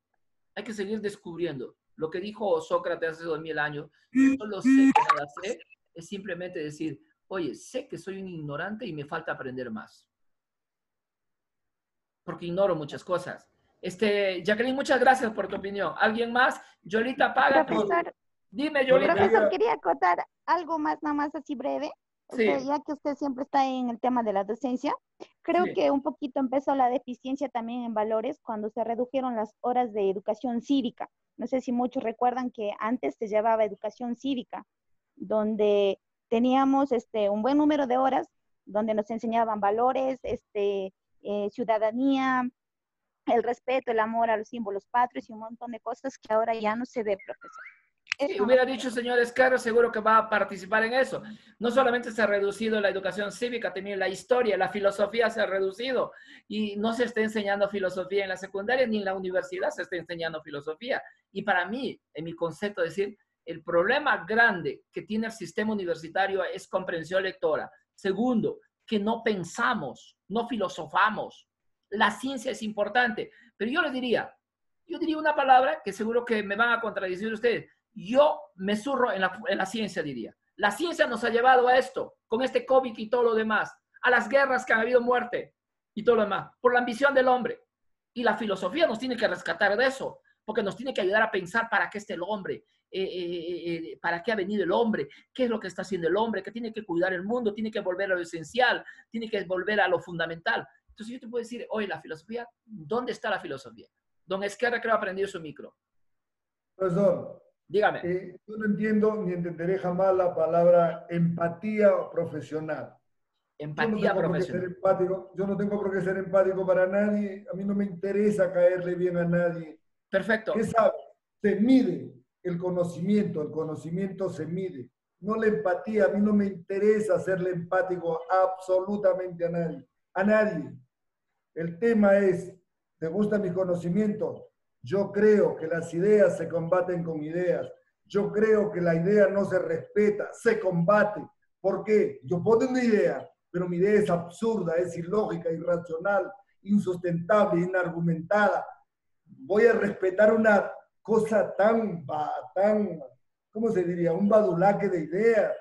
A: Hay que seguir descubriendo. Lo que dijo Sócrates hace 2000 años, solo sé que nada sé, es simplemente decir, oye, sé que soy un ignorante y me falta aprender más. Porque ignoro muchas cosas. Jacqueline, muchas gracias por tu opinión. ¿Alguien más? Yolita, paga.
G: Profesor,
A: Dime, Yolita.
G: profesor, quería acotar algo más, nada más así breve.
A: Sí.
G: Ya que usted siempre está en el tema de la docencia, creo
A: Sí.
G: que un poquito empezó la deficiencia también en valores cuando se redujeron las horas de educación cívica. No sé si muchos recuerdan que antes se llevaba educación cívica, donde teníamos un buen número de horas, donde nos enseñaban valores, ciudadanía, el respeto, el amor a los símbolos patrios y un montón de cosas que ahora ya no se ve, profesor.
A: Sí, hubiera dicho, señor Esquerra, seguro que va a participar en eso. No solamente se ha reducido la educación cívica, también la historia, la filosofía se ha reducido y no se está enseñando filosofía en la secundaria ni en la universidad se está enseñando filosofía. Y para mí, en mi concepto, decir, el problema grande que tiene el sistema universitario es comprensión lectora. Segundo, que no pensamos, no filosofamos. La ciencia es importante, pero yo diría una palabra que seguro que me van a contradecir ustedes. Yo me zurro en la ciencia, diría. La ciencia nos ha llevado a esto, con este COVID y todo lo demás, a las guerras que han habido muerte y todo lo demás, por la ambición del hombre. Y la filosofía nos tiene que rescatar de eso, porque nos tiene que ayudar a pensar para qué está el hombre, para qué ha venido el hombre, qué es lo que está haciendo el hombre, que tiene que cuidar el mundo, tiene que volver a lo esencial, tiene que volver a lo fundamental. Entonces yo te puedo decir, oye, la filosofía, ¿dónde está la filosofía? Don Esquerra creo ha aprendido su micro.
F: Profesor,
A: dígame.
F: Yo no entiendo ni entenderé jamás la palabra empatía profesional.
A: Empatía profesional.
F: Yo no tengo por qué ser empático para nadie. A mí no me interesa caerle bien a nadie.
A: Perfecto.
F: ¿Qué sabe? Se mide el conocimiento se mide. No la empatía, a mí no me interesa hacerle empático absolutamente a nadie. A nadie. El tema es, ¿te gustan mis conocimientos? Yo creo que las ideas se combaten con ideas. Yo creo que la idea no se respeta, se combate. ¿Por qué? Yo pongo una idea, pero mi idea es absurda, es ilógica, irracional, insustentable, inargumentada. Voy a respetar una cosa tan, ¿cómo se diría? Un badulaque de ideas.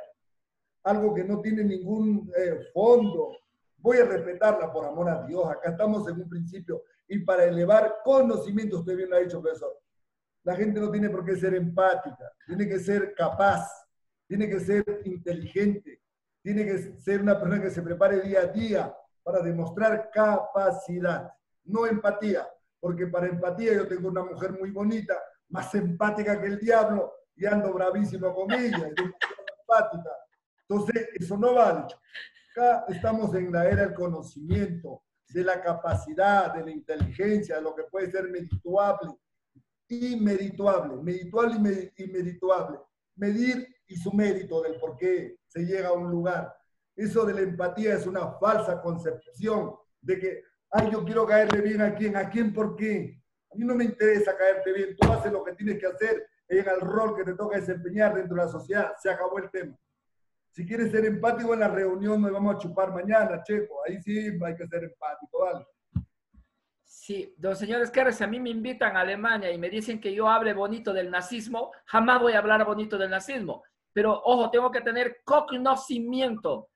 F: Algo que no tiene ningún fondo. Voy a respetarla por amor a Dios. Acá estamos en un principio. Y para elevar conocimiento, usted bien lo ha dicho, profesor, la gente no tiene por qué ser empática, tiene que ser capaz, tiene que ser inteligente, tiene que ser una persona que se prepare día a día para demostrar capacidad, no empatía, porque para empatía yo tengo una mujer muy bonita, más empática que el diablo, y ando bravísimo con ella, es empática. Entonces, eso no vale. Acá estamos en la era del conocimiento, de la capacidad, de la inteligencia, de lo que puede ser merituable y merituable, merituable y merituable. Medir y su mérito del por qué se llega a un lugar. Eso de la empatía es una falsa concepción de que, ay, yo quiero caerle bien a quién, ¿por qué? A mí no me interesa caerte bien, tú haces lo que tienes que hacer en el rol que te toca desempeñar dentro de la sociedad, se acabó el tema. Si quieres ser empático en la reunión, nos vamos a chupar mañana, Checo. Ahí sí hay que ser empático, ¿vale?
A: Sí, don señor Esquerra, si a mí me invitan a Alemania y me dicen que yo hable bonito del nazismo, jamás voy a hablar bonito del nazismo. Pero, ojo, tengo que tener conocimiento.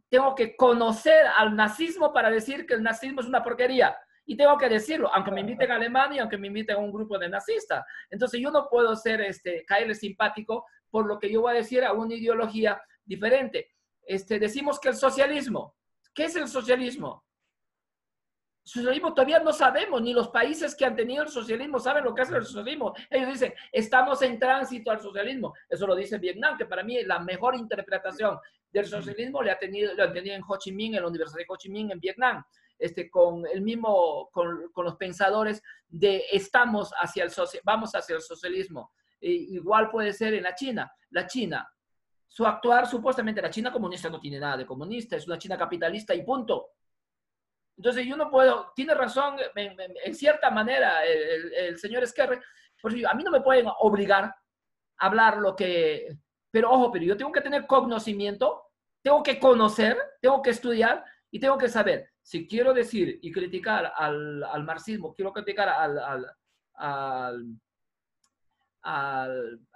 A: Tengo que conocer al nazismo para decir que el nazismo es una porquería. Y tengo que decirlo, aunque me inviten a Alemania, aunque me inviten a un grupo de nazistas. Entonces, yo no puedo ser, caerle simpático por lo que yo voy a decir a una ideología diferente. Decimos que el socialismo, ¿qué es el socialismo? El socialismo todavía no sabemos, ni los países que han tenido el socialismo saben lo que es el socialismo. Ellos dicen, estamos en tránsito al socialismo. Eso lo dice Vietnam, que para mí la mejor interpretación del socialismo lo han tenido en Ho Chi Minh, en la Universidad de Ho Chi Minh en Vietnam, con el mismo, con los pensadores de vamos hacia el socialismo. Igual puede ser en la China. La China, su actuar, supuestamente la China comunista no tiene nada de comunista, es una China capitalista y punto. Entonces yo no puedo, tiene razón en cierta manera el señor Esquerra, porque a mí no me pueden obligar a hablar lo que, pero ojo, pero yo tengo que tener conocimiento, tengo que conocer, tengo que estudiar y tengo que saber. Si quiero decir y criticar al marxismo, quiero criticar a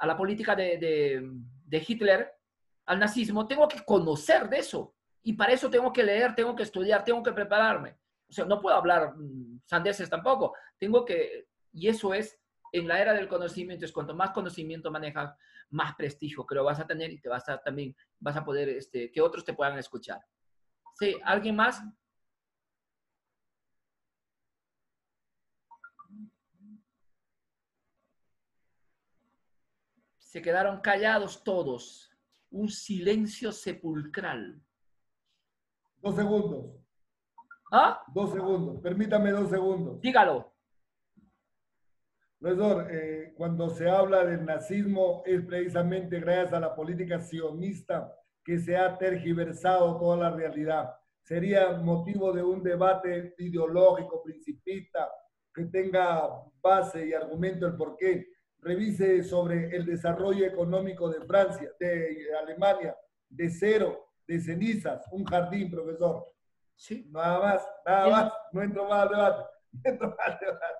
A: la política de Hitler, al nazismo, tengo que conocer de eso. Y para eso tengo que leer, tengo que estudiar, tengo que prepararme. O sea, no puedo hablar sandeces tampoco. Y eso es en la era del conocimiento, es cuanto más conocimiento manejas, más prestigio creo vas a tener y también vas a poder, que otros te puedan escuchar. Sí, ¿alguien más? Se quedaron callados todos. Un silencio sepulcral.
F: 2 segundos.
A: ¿Ah?
F: 2 segundos. Permítame 2 segundos.
A: Dígalo.
F: Profesor, cuando se habla del nazismo es precisamente gracias a la política sionista que se ha tergiversado toda la realidad. Sería motivo de un debate ideológico, principista, que tenga base y argumento el porqué. Revise sobre el desarrollo económico de Francia, de Alemania, de cero, de cenizas, un jardín, profesor.
A: Sí.
F: Nada más, no entro más al debate.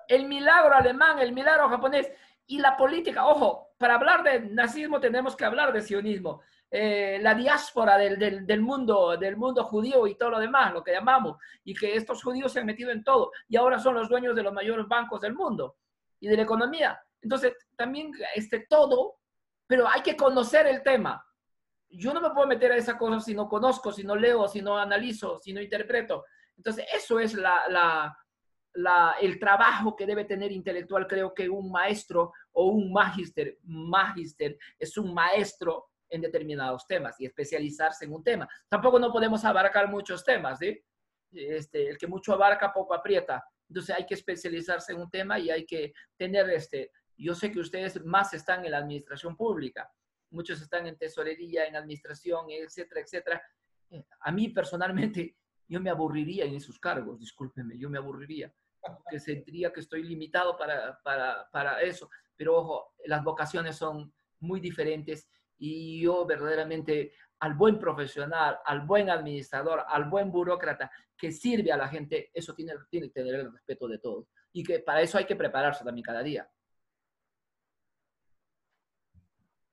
A: El milagro alemán, el milagro japonés y la política. Ojo, para hablar de nazismo tenemos que hablar de sionismo. La diáspora del mundo judío y todo lo demás, lo que llamamos, y que estos judíos se han metido en todo y ahora son los dueños de los mayores bancos del mundo y de la economía. Entonces, también todo, pero hay que conocer el tema. Yo no me puedo meter a esa cosa si no conozco, si no leo, si no analizo, si no interpreto. Entonces, eso es el trabajo que debe tener intelectual. Creo que un maestro o un magister es un maestro en determinados temas y especializarse en un tema. Tampoco no podemos abarcar muchos temas, ¿sí? El que mucho abarca, poco aprieta. Entonces hay que especializarse en un tema y hay que tener, yo sé que ustedes más están en la administración pública, muchos están en tesorería, en administración, etcétera, etcétera. A mí personalmente, yo me aburriría en esos cargos, discúlpenme, yo me aburriría, porque sentiría que estoy limitado para eso. Pero ojo, las vocaciones son muy diferentes y yo verdaderamente al buen profesional, al buen administrador, al buen burócrata que sirve a la gente, eso tiene que tener el respeto de todos. Y que para eso hay que prepararse también cada día.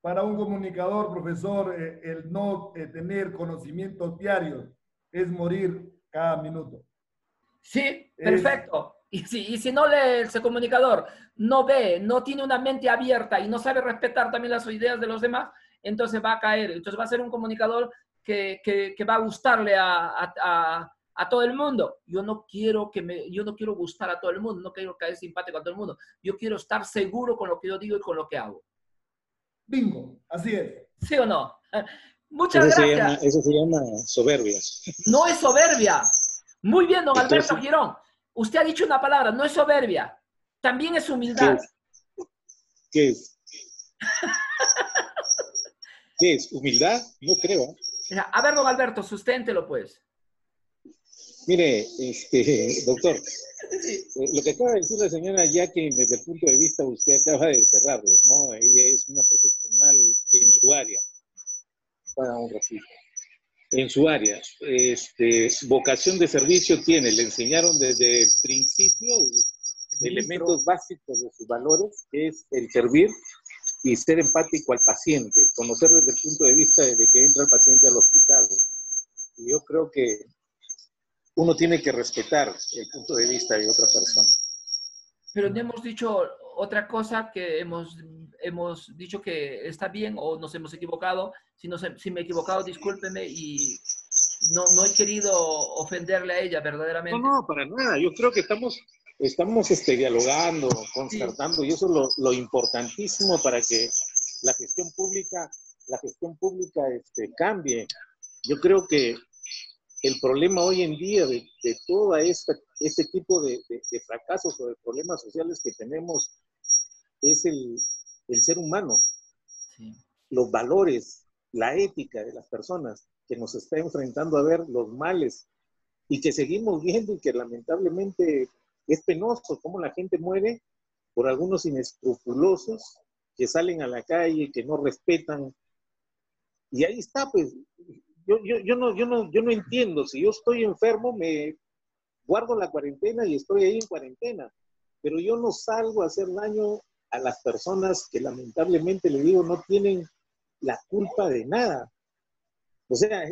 F: Para un comunicador, profesor, el no tener conocimientos diarios es morir cada minuto.
A: Sí, perfecto. Y si no lee ese comunicador, no ve, no tiene una mente abierta y no sabe respetar también las ideas de los demás, entonces va a caer. Entonces va a ser un comunicador que va a gustarle a todo el mundo. Yo no quiero gustar a todo el mundo, no quiero caer simpático a todo el mundo. Yo quiero estar seguro con lo que yo digo y con lo que hago.
F: Bingo, así es.
A: ¿Sí o no? Muchas gracias.
I: Eso se llama soberbia.
A: No es soberbia. Muy bien, don Alberto Girón. Usted ha dicho una palabra, no es soberbia. También es humildad.
I: ¿Qué es? ¿Qué es? ¿Humildad? No creo.
A: A ver, don Alberto, susténtelo, pues.
I: Mire, doctor, lo que acaba de decir la señora Jacqueline, desde el punto de vista, usted acaba de cerrarlo, ¿no? Ella es una profesional en su área. Para un ratito. En su área, vocación de servicio tiene, le enseñaron desde el principio elementos básicos de sus valores, que es el servir y ser empático al paciente, conocer desde el punto de vista de que entra el paciente al hospital. Y yo creo que uno tiene que respetar el punto de vista de otra persona.
A: Pero no hemos dicho otra cosa, que hemos dicho que está bien o nos hemos equivocado. Si me he equivocado, discúlpeme, y no he querido ofenderle a ella verdaderamente.
I: No, para nada. Yo creo que estamos dialogando, concertando, sí. Y eso es lo importantísimo para que la gestión pública cambie. Yo creo que el problema hoy en día de todo este tipo de fracasos o de problemas sociales que tenemos es el ser humano. Sí. Los valores, la ética de las personas que nos está enfrentando a ver los males y que seguimos viendo y que lamentablemente es penoso cómo la gente muere por algunos inescrupulosos que salen a la calle, que no respetan. Y ahí está, pues, yo no entiendo. Si yo estoy enfermo, me guardo la cuarentena y estoy ahí en cuarentena. Pero yo no salgo a hacer daño a las personas que lamentablemente, le digo, no tienen la culpa de nada. O sea,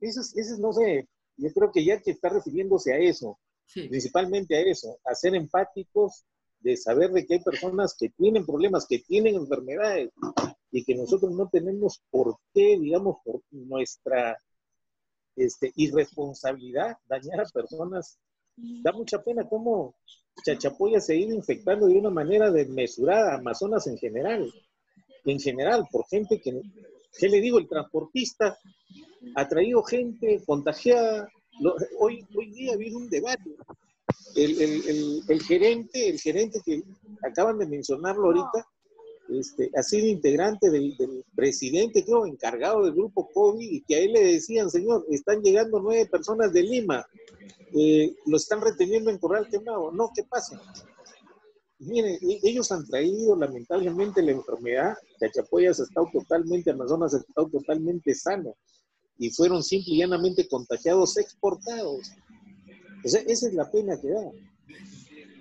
I: eso no sé, yo creo que ya que está refiriéndose a eso, sí. Principalmente a eso, a ser empáticos, de saber de que hay personas que tienen problemas, que tienen enfermedades, y que nosotros no tenemos por qué, digamos, por nuestra irresponsabilidad, dañar a personas. Da mucha pena cómo Chachapoyas se ha ido infectando de una manera desmesurada, Amazonas en general, por gente que, ¿qué le digo? El transportista ha traído gente contagiada. Hoy día viene un debate. El gerente que acaban de mencionarlo ahorita, ha sido integrante del presidente, creo, encargado del grupo COVID, y que a él le decían, señor, están llegando 9 personas de Lima, lo están reteniendo en Corral Quemado. No, ¿qué pasa? Miren, ellos han traído lamentablemente la enfermedad. Chachapoyas ha estado totalmente, Amazonas ha estado totalmente sano, y fueron simple y llanamente contagiados, exportados. O sea, esa es la pena que da.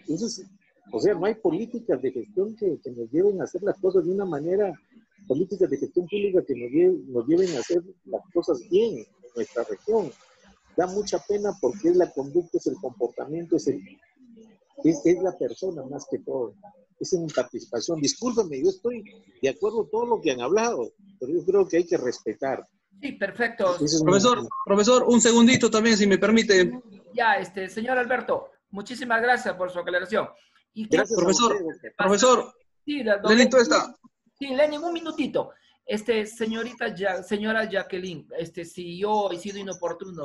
I: Entonces, o sea, no hay políticas de gestión que nos lleven a hacer las cosas de una manera, políticas de gestión pública que nos lleven a hacer las cosas bien en nuestra región. Da mucha pena porque es la conducta, es el comportamiento, es la persona más que todo. Es en participación. Discúlpame, yo estoy de acuerdo con todo lo que han hablado, pero yo creo que hay que respetar.
A: Sí, perfecto.
C: Profesor, un segundito también, si me permite.
A: Ya, señor Alberto, muchísimas gracias por su aclaración. Y
C: gracias, profesor.
A: Sí,
C: Lenito está.
A: Sí, Lenin, un minutito. Señora Jacqueline, si yo he sido inoportuno,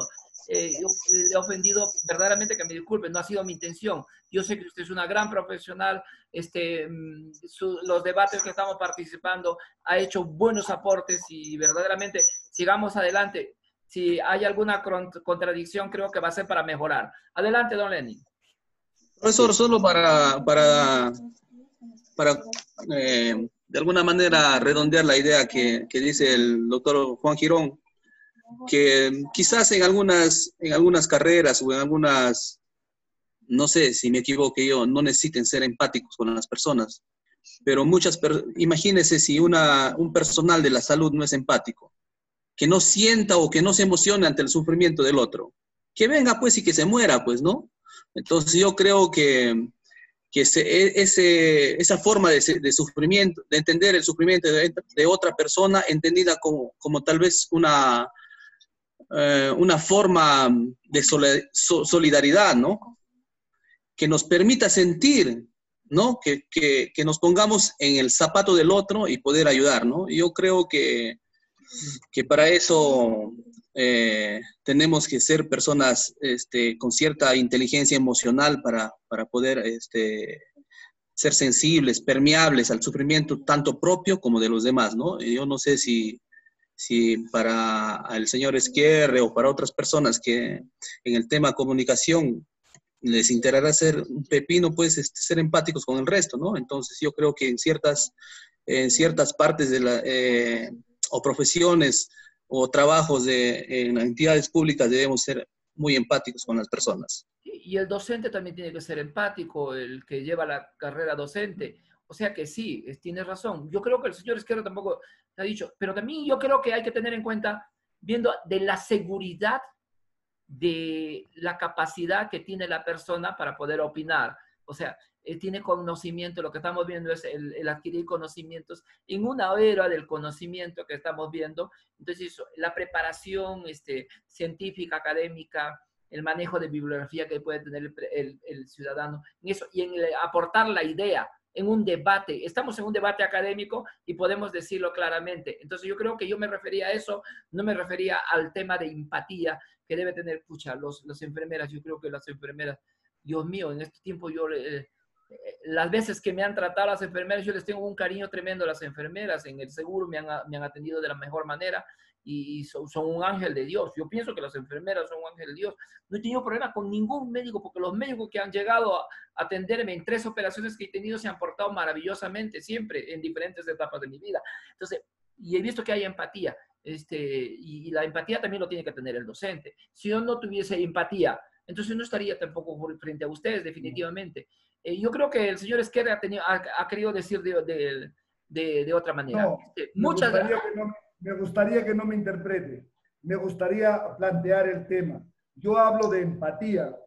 A: yo le he ofendido, verdaderamente que me disculpe, no ha sido mi intención. Yo sé que usted es una gran profesional, los debates que estamos participando ha hecho buenos aportes y verdaderamente sigamos adelante. Si hay alguna contradicción, creo que va a ser para mejorar. Adelante, don Lenin.
C: Profesor, solo para de alguna manera redondear la idea que dice el doctor Juan Girón, que quizás en algunas carreras o en algunas, no sé si me equivoqué yo, no necesiten ser empáticos con las personas, pero imagínense si un personal de la salud no es empático, que no sienta o que no se emocione ante el sufrimiento del otro, que venga pues y que se muera pues, ¿no? Entonces yo creo que esa forma de sufrimiento, de entender el sufrimiento de otra persona, entendida como tal vez una forma de solidaridad, ¿no? Que nos permita sentir, ¿no? Que nos pongamos en el zapato del otro y poder ayudar, ¿no? Yo creo que para eso tenemos que ser personas con cierta inteligencia emocional para poder ser sensibles, permeables al sufrimiento tanto propio como de los demás, ¿no? Yo no sé si para el señor Esquerre o para otras personas que en el tema comunicación les interesará ser un pepino, pues ser empáticos con el resto, ¿no? Entonces yo creo que en ciertas partes o profesiones o trabajos en entidades públicas debemos ser muy empáticos con las personas.
A: Y el docente también tiene que ser empático, el que lleva la carrera docente. O sea que sí, tiene razón. Yo creo que el señor Esquerra tampoco ha dicho, pero también yo creo que hay que tener en cuenta, viendo de la seguridad de la capacidad que tiene la persona para poder opinar. O sea, tiene conocimiento, lo que estamos viendo es el adquirir conocimientos en una era del conocimiento que estamos viendo. Entonces, la preparación científica, académica, el manejo de bibliografía que puede tener el ciudadano, en eso, y en aportar la idea en un debate. Estamos en un debate académico y podemos decirlo claramente. Entonces, yo creo que yo me refería a eso, no me refería al tema de empatía que debe tener, las enfermeras. Yo creo que las enfermeras, Dios mío, en este tiempo yo... las veces que me han tratado las enfermeras, yo les tengo un cariño tremendo a las enfermeras. En el seguro me han atendido de la mejor manera y son un ángel de Dios. Yo pienso que las enfermeras son un ángel de Dios. No he tenido problema con ningún médico, porque los médicos que han llegado a atenderme en 3 operaciones que he tenido se han portado maravillosamente, siempre, en diferentes etapas de mi vida. Entonces, y he visto que hay empatía, y la empatía también lo tiene que tener el docente. Si yo no tuviese empatía, entonces no estaría tampoco frente a ustedes, definitivamente. Yo creo que el señor Esquerra ha querido decir de otra manera.
F: No, me gustaría que no me interprete. Me gustaría plantear el tema. Yo hablo de empatía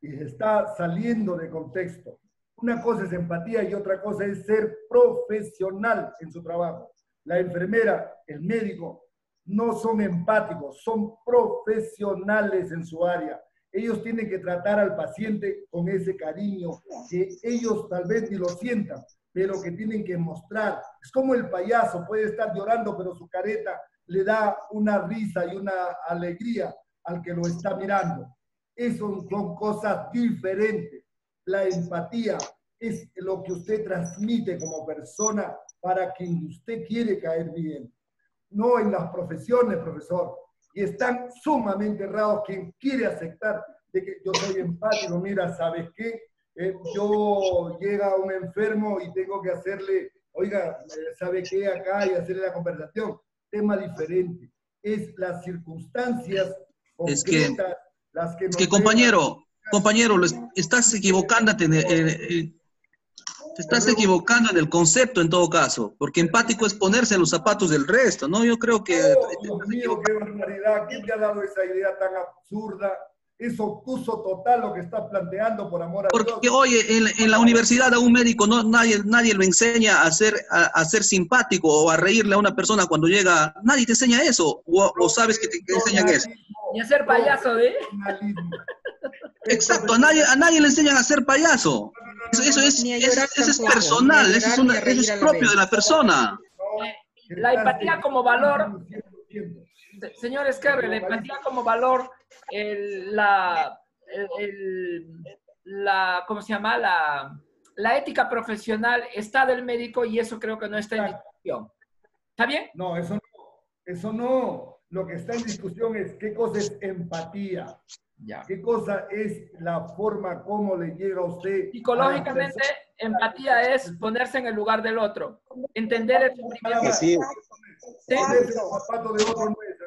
F: y está saliendo de contexto. Una cosa es empatía y otra cosa es ser profesional en su trabajo. La enfermera, el médico, no son empáticos, son profesionales en su área. Ellos tienen que tratar al paciente con ese cariño que ellos tal vez ni lo sientan, pero que tienen que mostrar. Es como el payaso, puede estar llorando, pero su careta le da una risa y una alegría al que lo está mirando. Eso son cosas diferentes. La empatía es lo que usted transmite como persona para quien usted quiere caer bien. No en las profesiones, profesor. Y están sumamente errados quien quiere aceptar de que yo soy empático. Mira, ¿sabes qué? Yo llega un enfermo y tengo que hacerle, oiga, ¿sabe qué? Acá y hacerle la conversación. Tema diferente. Es las circunstancias concretas las que nos
C: compañero, estás equivocándote te estás equivocando en el concepto en todo caso, porque empático es ponerse en los zapatos del resto, ¿no? Yo creo que...
F: Oh, Dios mío, qué barbaridad. ¿Quién te ha dado esa idea tan absurda? Es obtuso total lo que estás planteando, por amor a Dios.
C: Porque, oye, en la universidad a un médico nadie lo enseña a ser simpático o a reírle a una persona cuando llega. Nadie te enseña eso. O sabes que te enseñan eso.
A: Ni a ser payaso, ¿eh?
C: Exacto, a nadie le enseñan a ser payaso. Eso es personal, eso es propio de la persona.
A: La empatía como valor, señor Esquerre, la empatía como valor, ¿cómo se llama? La ética profesional está del médico y eso creo que no está en discusión. ¿Está bien?
F: No, eso no. Eso no. Lo que está en discusión es qué cosa es empatía.
A: Ya.
F: ¿Qué cosa es la forma como le llega a usted?
A: Psicológicamente, empatía es ponerse en el lugar del otro, entender el sufrimiento.
C: Sí.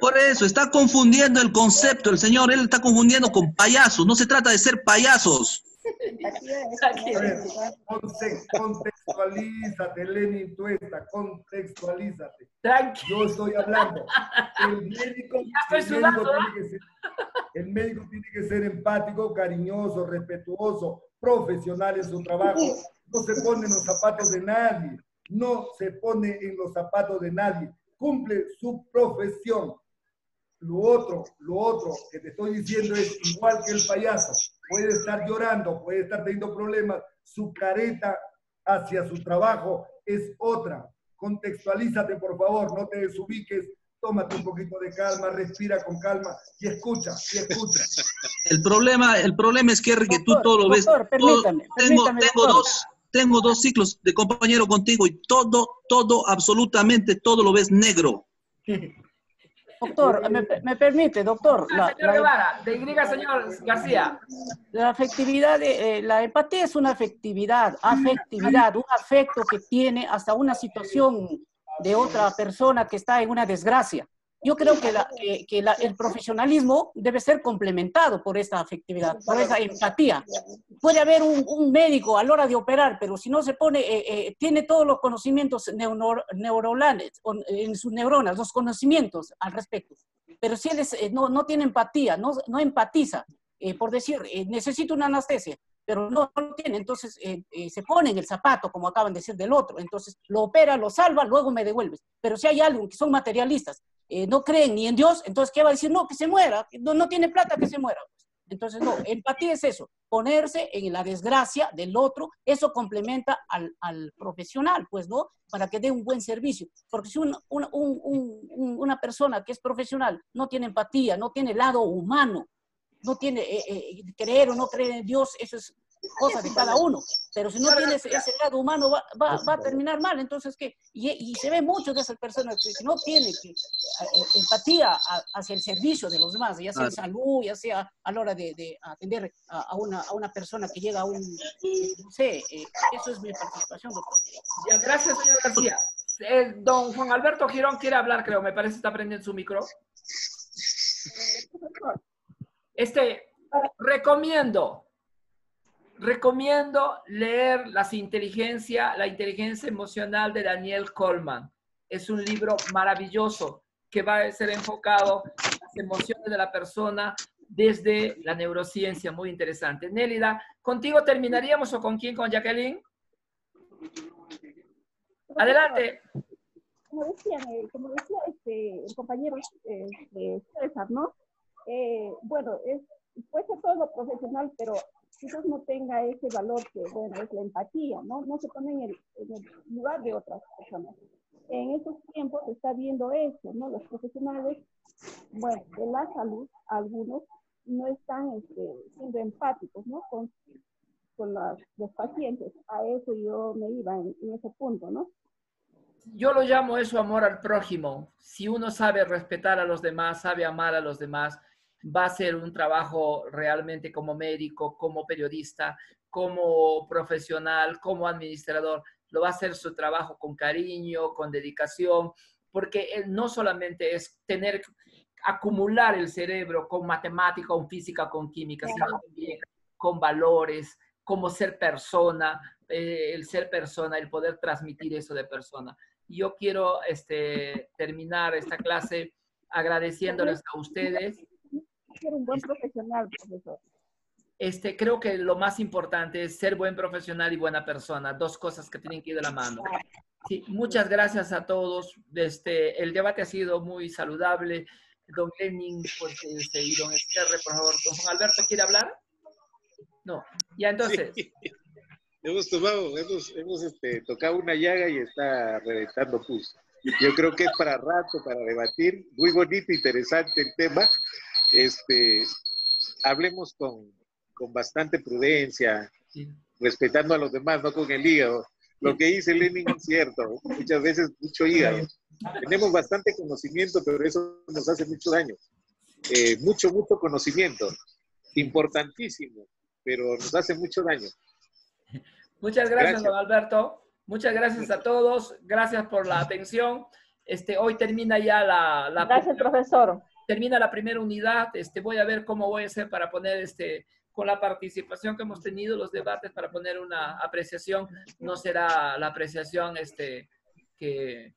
C: Por eso, está confundiendo el concepto, el señor, él está confundiendo con payasos, no se trata de ser payasos.
F: Contextualízate, Lenin Tuesta, contextualízate.
A: Tranquilo.
F: Yo estoy hablando. El médico tiene que ser empático, cariñoso, respetuoso, profesional en su trabajo. No se pone en los zapatos de nadie. No se pone en los zapatos de nadie. Cumple su profesión. Lo otro que te estoy diciendo es igual que el payaso. Puede estar llorando, puede estar teniendo problemas. Su careta hacia su trabajo es otra. Contextualízate, por favor, no te desubiques. Tómate un poquito de calma, respira con calma y escucha, y escucha.
C: El problema es que tú todo lo ves. Tengo dos ciclos de compañero contigo y todo, absolutamente todo lo ves negro.
E: Doctor, me permite, doctor.
A: Señor Guevara, de Y, señor García.
E: La afectividad, la empatía es una afectividad, un afecto que tiene hasta una situación de otra persona que está en una desgracia. Yo creo que el profesionalismo debe ser complementado por esta afectividad, por esa empatía. Puede haber un médico a la hora de operar, pero si no se pone, tiene todos los conocimientos neuronales, en sus neuronas, los conocimientos al respecto. Pero si él no tiene empatía, no empatiza, por decir, necesito una anestesia, pero no lo tiene, entonces se pone en el zapato, como acaban de decir, del otro, entonces lo opera, lo salva, luego me devuelves. Pero si hay alguien que son materialistas, no creen ni en Dios, entonces ¿qué va a decir? No, que se muera, no tiene plata, que se muera. Entonces no, empatía es eso, ponerse en la desgracia del otro, eso complementa al profesional, pues, ¿no? Para que dé un buen servicio. Porque si una persona que es profesional no tiene empatía, no tiene lado humano, no tiene creer o no creer en Dios, eso es cosa de cada uno. Pero si no tienes ese lado humano, va a terminar mal. Entonces, ¿qué? Y se ve mucho de esas personas que no tienen empatía hacia el servicio de los demás, ya sea en salud, ya sea a la hora de atender a una persona que llega a un... No sé, eso es mi participación, doctor.
A: Ya, gracias, señor García. Don Juan Alberto Girón quiere hablar, creo. Me parece que está prendiendo su micro. Recomiendo leer la inteligencia emocional de Daniel Goleman. Es un libro maravilloso que va a ser enfocado en las emociones de la persona desde la neurociencia, muy interesante. Nélida, ¿contigo terminaríamos o con quién? ¿Con Jacqueline? Adelante.
B: Como decía el compañero César, ¿no? Bueno, puede ser todo profesional, pero quizás no tenga ese valor que, bueno, es la empatía, ¿no? No se pone en el lugar de otras personas. En estos tiempos se está viendo eso, ¿no? Los profesionales, bueno, de la salud, algunos no están siendo empáticos, ¿no? Con con los pacientes. A eso yo me iba en ese punto, ¿no?
A: Yo lo llamo eso amor al prójimo. Si uno sabe respetar a los demás, sabe amar a los demás, va a ser un trabajo realmente como médico, como periodista, como profesional, como administrador. Lo va a hacer su trabajo con cariño, con dedicación, porque no solamente es acumular el cerebro con matemática, con física, con química, sino también con valores, como ser persona, el ser persona, el poder transmitir eso de persona. Yo quiero terminar esta clase agradeciéndoles a ustedes.
B: Ser un buen profesional, profesor.
A: Creo que lo más importante es ser buen profesional y buena persona, dos cosas que tienen que ir de la mano. Sí, muchas gracias a todos. El debate ha sido muy saludable. Don Lenin, pues, y don Esquerre, por favor. Don Juan Alberto, ¿quiere hablar? No. Ya entonces.
I: Sí. Hemos tocado una llaga y está reventando pus. Yo creo que es para rato, para debatir. Muy bonito, interesante el tema. Hablemos con bastante prudencia, sí, respetando a los demás, no con el hígado. Lo que dice Lenin es cierto, muchas veces mucho hígado. Tenemos bastante conocimiento, pero eso nos hace mucho daño. Mucho conocimiento, importantísimo, pero nos hace mucho daño.
A: Muchas gracias, don Alberto. Muchas gracias a todos. Gracias por la atención. Hoy termina ya la
B: gracias, profesor.
A: Termina la primera unidad. Voy a ver cómo voy a hacer para poner con la participación que hemos tenido, los debates, para poner una apreciación. No será la apreciación que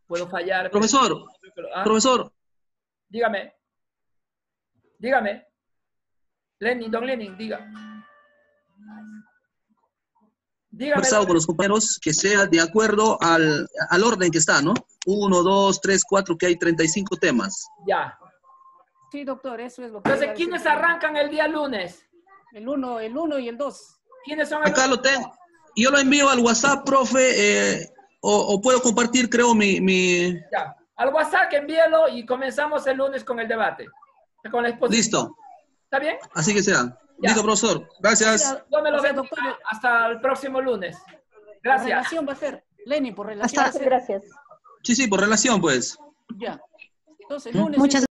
A: puedo fallar.
C: Profesor, profesor.
A: Dígame. Dígame. Don Lenin, diga. Dígame.
C: Conversado con los compañeros que sea de acuerdo al orden que está, ¿no? 1, 2, 3, 4, que hay 35 temas.
A: Ya.
E: Sí, doctor, eso es lo que...
A: Entonces, ¿quiénes arrancan el día lunes?
E: El 1 y el 2.
A: ¿Quiénes son?
C: Acá lo tengo. Yo lo envío al WhatsApp, profe, o puedo compartir, creo, mi...
A: Ya. Al WhatsApp, envíelo y comenzamos el lunes con el debate. Con la exposición.
C: Listo.
A: ¿Está bien?
C: Así que sea. Ya. Listo, profesor. Gracias.
A: Yo me lo veo, doctor. Hasta el próximo lunes. Gracias.
E: Por relación va a ser. Lenin, por relación.
B: Gracias.
C: Sí, por relación, pues.
E: Ya. Entonces, lunes.
G: Muchas